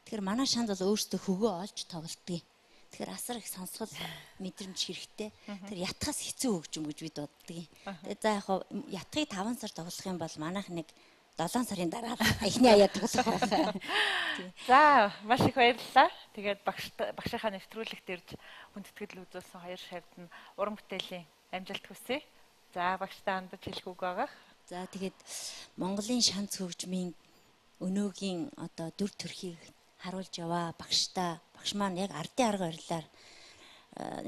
Тэгэхээр манай шанц бол өөртөө хөгөө олж тоглолтгийг. Тэгэхээр асар их сонсгол мэдрэмж хэрэгтэй. Тэгэхээр ятгаас хэцүү хөгжим гэж бид боддог. Тэгээд за яг ятгыг 5 сар тоглох юм бол манайх нэг 7 сарын дараа эхний аяа тоглох байх. За маш их баярлалаа. Тэгээд багшийнхаа нэвтрүүлэгт ирж хүндэтгэл үзүүлсэн хоёр шавьд нь уран бүтээлийн амжилт хүсье. За багштай хандаж хэлэх үг байгаа. За тэгээд Монголын шанц хөгжмийн өнөөгийн одоо дүр төрхийг харуулж яваа багш маань яг ардын арга барилаар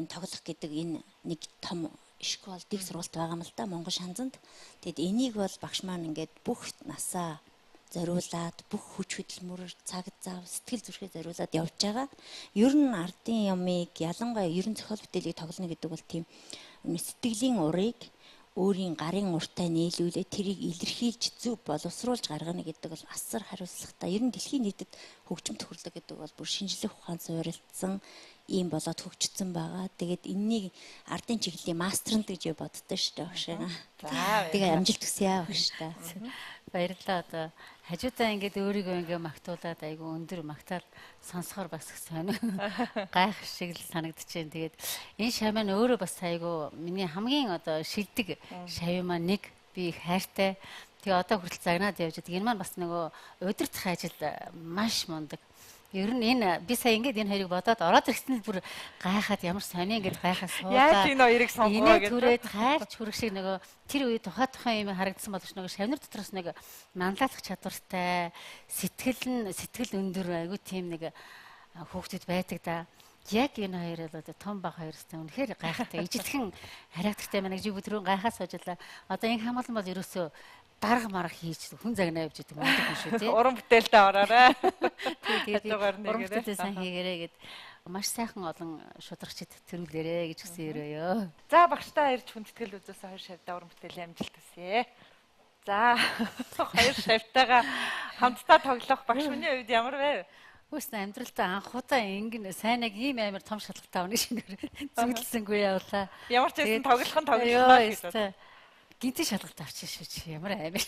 энэ тоглох гэдэг энэ нэг том школ дэг сургалт байгаа юм л да Монгол шанзанд. Тэгэд энийг бол багш маань ингээд бүх насаа зориулаад бүх хүч хөдөлмөр цаг зав сэтгэл зүрхээ зориулаад явж байгаа. Ер нь ардын ямыг ялангуяа ерөн зохиол бүтээлийг тоглоно гэдэг бол тийм сэтгэлийн урыг өөрийн гарын уртаа нийлүүлээд тэрийг илэрхийлж зөв боловсруулж гаргана гэдэг бол асар хариуцлагатай. Ер нь дэлхийн нийтэд хөгжим төхөрлөг гэдэг бол бүр шинжлэх ухаанд суурилсан ийм болоод хөгжсөн байгаа. Тэгээд энэнийг ардын чиглэлийн мастернд гэж боддоо шүү дээ багш. За тэгээ амжилт хүсье багштай. Баярлалаа. Одоо хажуудаа ингээд өөрийгөө ингээд магтуулаад айгүй өндөр магтаал сонсохоор бас сонио гайх шиг л санагдчихээн. Тэгээд энэ шав маань өөрөө бас айгүй миний хамгийн одоо шилдэг шав маань нэг би их хайртай. Тэгээ одоо хүртэл загнаад явж байгаа. Энэ маань бас нөгөө удирдах ажил маш мундаг. Ер нь энэ би сая ингээд энэ хоёрыг бодоод ороод ирсэн бүр гайхаад ямар сони ингээд гайхаа суулаа. Яаж энэ хоёрыг сонгоо гэдэг. Түрээд хайрч хүрэх шиг нөгөө тэр үе тухайн юм харагдсан боловч нөгөө шавнар дотроос нэг манлайлах чадвартай сэтгэл өндөр айгүй тийм нэг хүүхдүүд байдаг да. Яг энэ хоёр бол том баг хоёрстай үнэхээр гайхалтай. Ижидхэн характертай манай жиг өдрөө гайхаас суужилаа. Одоо энэ хамгаалал бол ерөөсөө дарга марга хийж хүн загнаа явж идэг юм шүү тий. Уран бүтээлдээ ороорой. Тэгээд уран бүтээлээ сайн хийгээрэй гэд маш сайхан олон шударгчид төрүүлээрэ гэж хүсэн өрөөё. За багштай ирж хүндэтгэл үзүүлсэн хоёр шавьдаа уран бүтээлийн амжилт хүсье. За хоёр шавьтайгаа хамтдаа тоглох багш хүний хувьд ямар вэ? Үгүй амьдралдаа анхудаа ингэн сайн нэг ийм амар том шалгалтай өнө шинээр зүгэлсэнгүй явлаа. Ямар ч байсан тоглох нь тоглох. Гинти шалгалт авчих шүү чи ямар амар.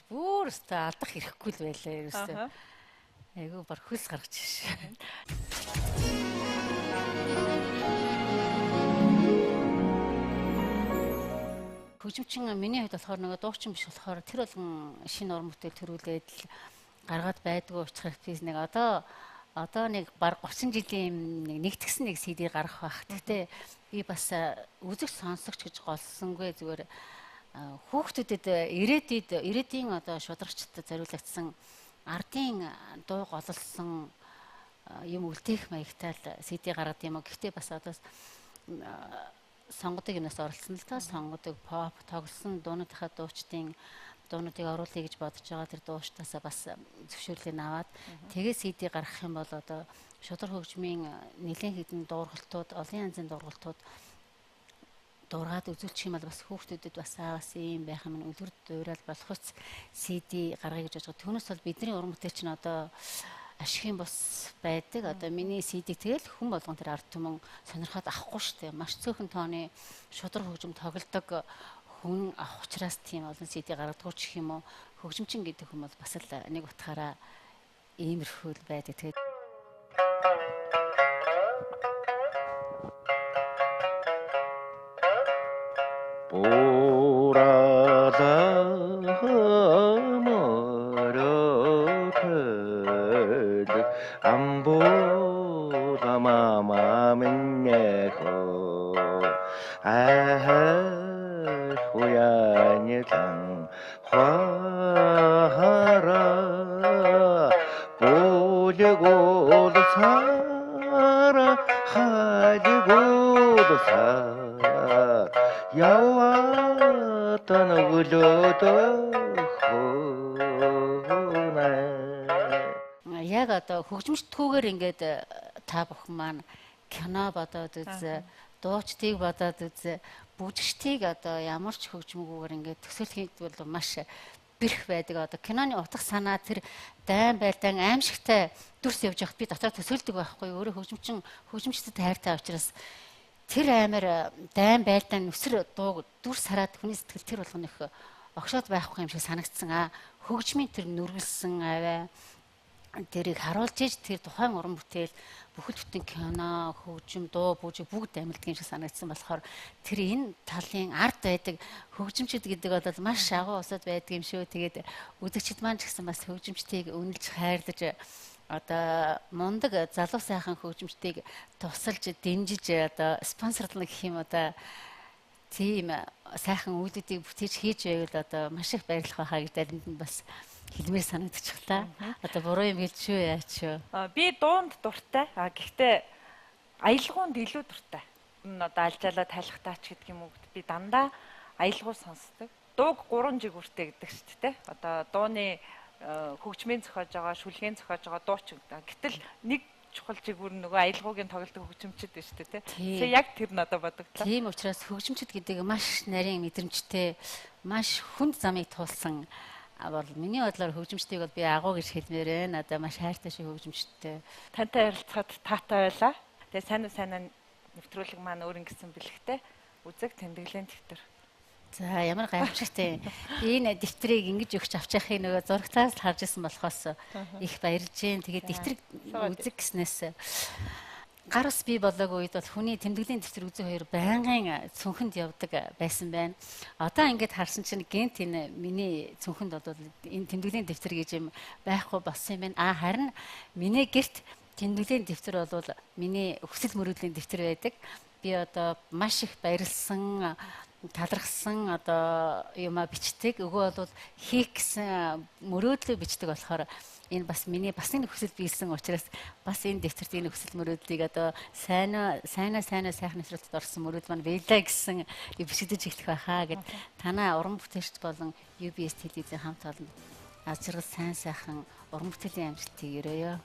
Бүр өстой алдах хэрэггүй л байлаа ерөөсөө. Айгу бар хөлс гаргаж шээ. Хөгжимчин миний хувьд болохоор нөгөө дуучин биш болохоор тэр болгон шинэ уран бүтээл төрүүлээд л гаргаад байдгүй учраас би нэг одоо нэг баг 30 жилийн нэгтгсэн нэг CD гаргах байх. Гэхдээ би бас үзэгч сонсогч гэж голсонгүй зүгээр хүүхдүүдэд ирээдүйн одоо шударгчдад зориулагдсан ардын дуу голлсон юм үлдээх маягтай л CD гаргад юм. Гэхдээ бас одоо сонгодог юмнаас оролцсон л та сонгодог pop тоглосон дуунуудынхаа дуучдын дуунуудыг оруулъя гэж бодож байгаа тэр дуучтаасаа бас зөвшөөрлийг аваад тэгээ CD гаргах юм бол одоо шудар хөгжмийн нэлээд хэдэн дуургалтууд, олон янзын дуургалтууд дуургаад үзүүлчих юм бол бас хүүхдүүдэд бас аавас юм байх юм үлгэр дуурайл болох үс CD гаргая гэж бодож байгаа. Түүнээс бол бидний уран бүтээл чинь одоо ашигын бус байдаг. Одоо миний CD тэгэл хүн болгон тэр ард түмэн сонирхоод авахгүй шүү дээ. Маш цөөхөн тооны шудар хөгжим тоглодог хүн авах учраас тийм олон CD гаргадаг ч юм уу. Хөгжимчин гэдэг хүн бол бас л нэг утгаараа иймэрхүү л байдаг. Тэгээд яг одоо хөгжимч түүгээр ингээд та бүхэн маань кино бодоод үзээ, дуучдыг бодоод үзээ, бүжигчдийг одоо ямар ч хөгжмөгөөр ингээд төсөөлөхийд бол маш бэрх байдаг. Одоо киноны утга санаа тэр дайн байлдаан аимшигтай дүрс явж явахад би дотроо төсөөлдөг байхгүй. Өөрөө хөгжимчдэд хайртай учраас тэр амар дайн байлдаан нүсэр дууг дүрс хараад хүний сэтгэл тэр болгоно их огшоод байхгүй юм шиг санагдсан. Хөгжмийн тэр нүргэлсэн аваа тэрийг харуулж иж тэр тухайн уран бүтээл бүхэл бүтэн кино, хөгжим, дуу, бүжиг бүгд амьддаг юм шиг санагдсан болохоор тэр энэ талын ард байдаг хөгжимчд гэдэг бол маш агуу усад байдаг юм шүү. Тэгээд үзэгчд маань ч гэсэн бас хөгжимчдийг үнэлж хайрлаж одоо мундаг залуу сайхан хөгжимчдийг тусалж дэмжиж одоо спонсорлно гэх юм одоо тийм сайхан үйлдэлийг бүтээж хийж байвал одоо маш их баярлах байхаа гэдэг энд нь бас хэлмээр санагдчихлаа. Одоо буруу юм хэлж шүү яач шүү. Би дуунд дуртай. Гэхдээ аялгаунд илүү дуртай. Энэ одоо алжаалаа тайлхтаач гэдэг юм уу би дандаа аялгау сонсдог. Дууг 3 жигүүртэй гэдэг шүү дээ. Одоо дууны хөгжмийн зохиож байгаа, шүлгийн зохиож байгаа дууч гэдэг. Гэтэл нэг чухал жигүүр нөгөө аялгаугийн тоглолтын хөгжимчд байна шүү дээ. Тэгээ яг тэр надад бодогдлоо. Тийм учраас хөгжимчд гэдэг маш нарийн мэдрэмжтэй, маш хүнд замыг туулсан бол миний бодлоор хөгжимчдийг бол би агуу гэж хэлмээр байна. Одоо маш хайртай шиг хөгжимчтэй. Тантай харилцахад таатай байлаа. Тэгээ сайн нэвтрүүлэг маань өөр ингэсэн бэлэгтэй. Үзэг тэмдэглэлийн дэвтэр. За ямар гайхамшигтай. Энэ дэвтрийг ингэж өгч авчихыг нөгөө зурагтаас л харж исэн болохоос их баярлж байна. Тэгээд дэвтрийг үзэг гэснээс гар ус бий болоогүй үед бол хүний тэмдэглэлийн дэвтэр үзэн хоёр байнгын цүнхэнд явдаг байсан байна. Одоо ингээд харсан чинь гэнт энэ миний цүнхэнд бол энэ тэмдэглэлийн дэвтэр гэж юм байхгүй болсон юм байна. Харин миний гэрт тэмдэглэлийн дэвтэр бол миний хүсэл мөрөөдлийн дэвтэр байдаг. Би одоо маш их баярлсан, талархсан одоо юма бичдэг. Өгөө бол хийх гэсэн мөрөөдлөө бичдэг болохоор энэ бас миний бас нэг хүсэл биелсэн учраас бас энэ дэвтэрт энэ хүсэл мөрөөдлийг одоо сайхан нэвтрүүлэлтэд орсон мөрөөд маань биелээ гэсэн бичигдэж эхлэх байхаа гэд танаа уран бүтээлч болон UBS телевизийн хамт олон аз жаргал сайхан уран бүтээлийн амжилтыг өрөөё.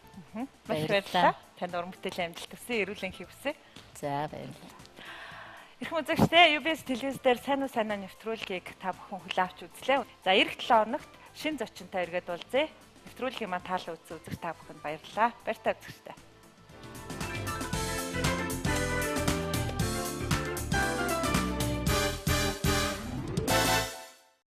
Баярлалаа. Танд уран бүтээлийн амжилт хүсье, эрүүл энхийг хүсье. За баярлалаа. Ирхэн үзэгчдээ UBS телевиз дээр сайн нэвтрүүлгийг та бүхэн хүлээн авч үзлээ. За эх 7 хоногт шинэ зочинтой иргэд уулзъя. Нэвтрүүлгийн маань таалан үзсэн үзэгч та бүхэнд баярлалаа. Баяртай үзэгчдээ.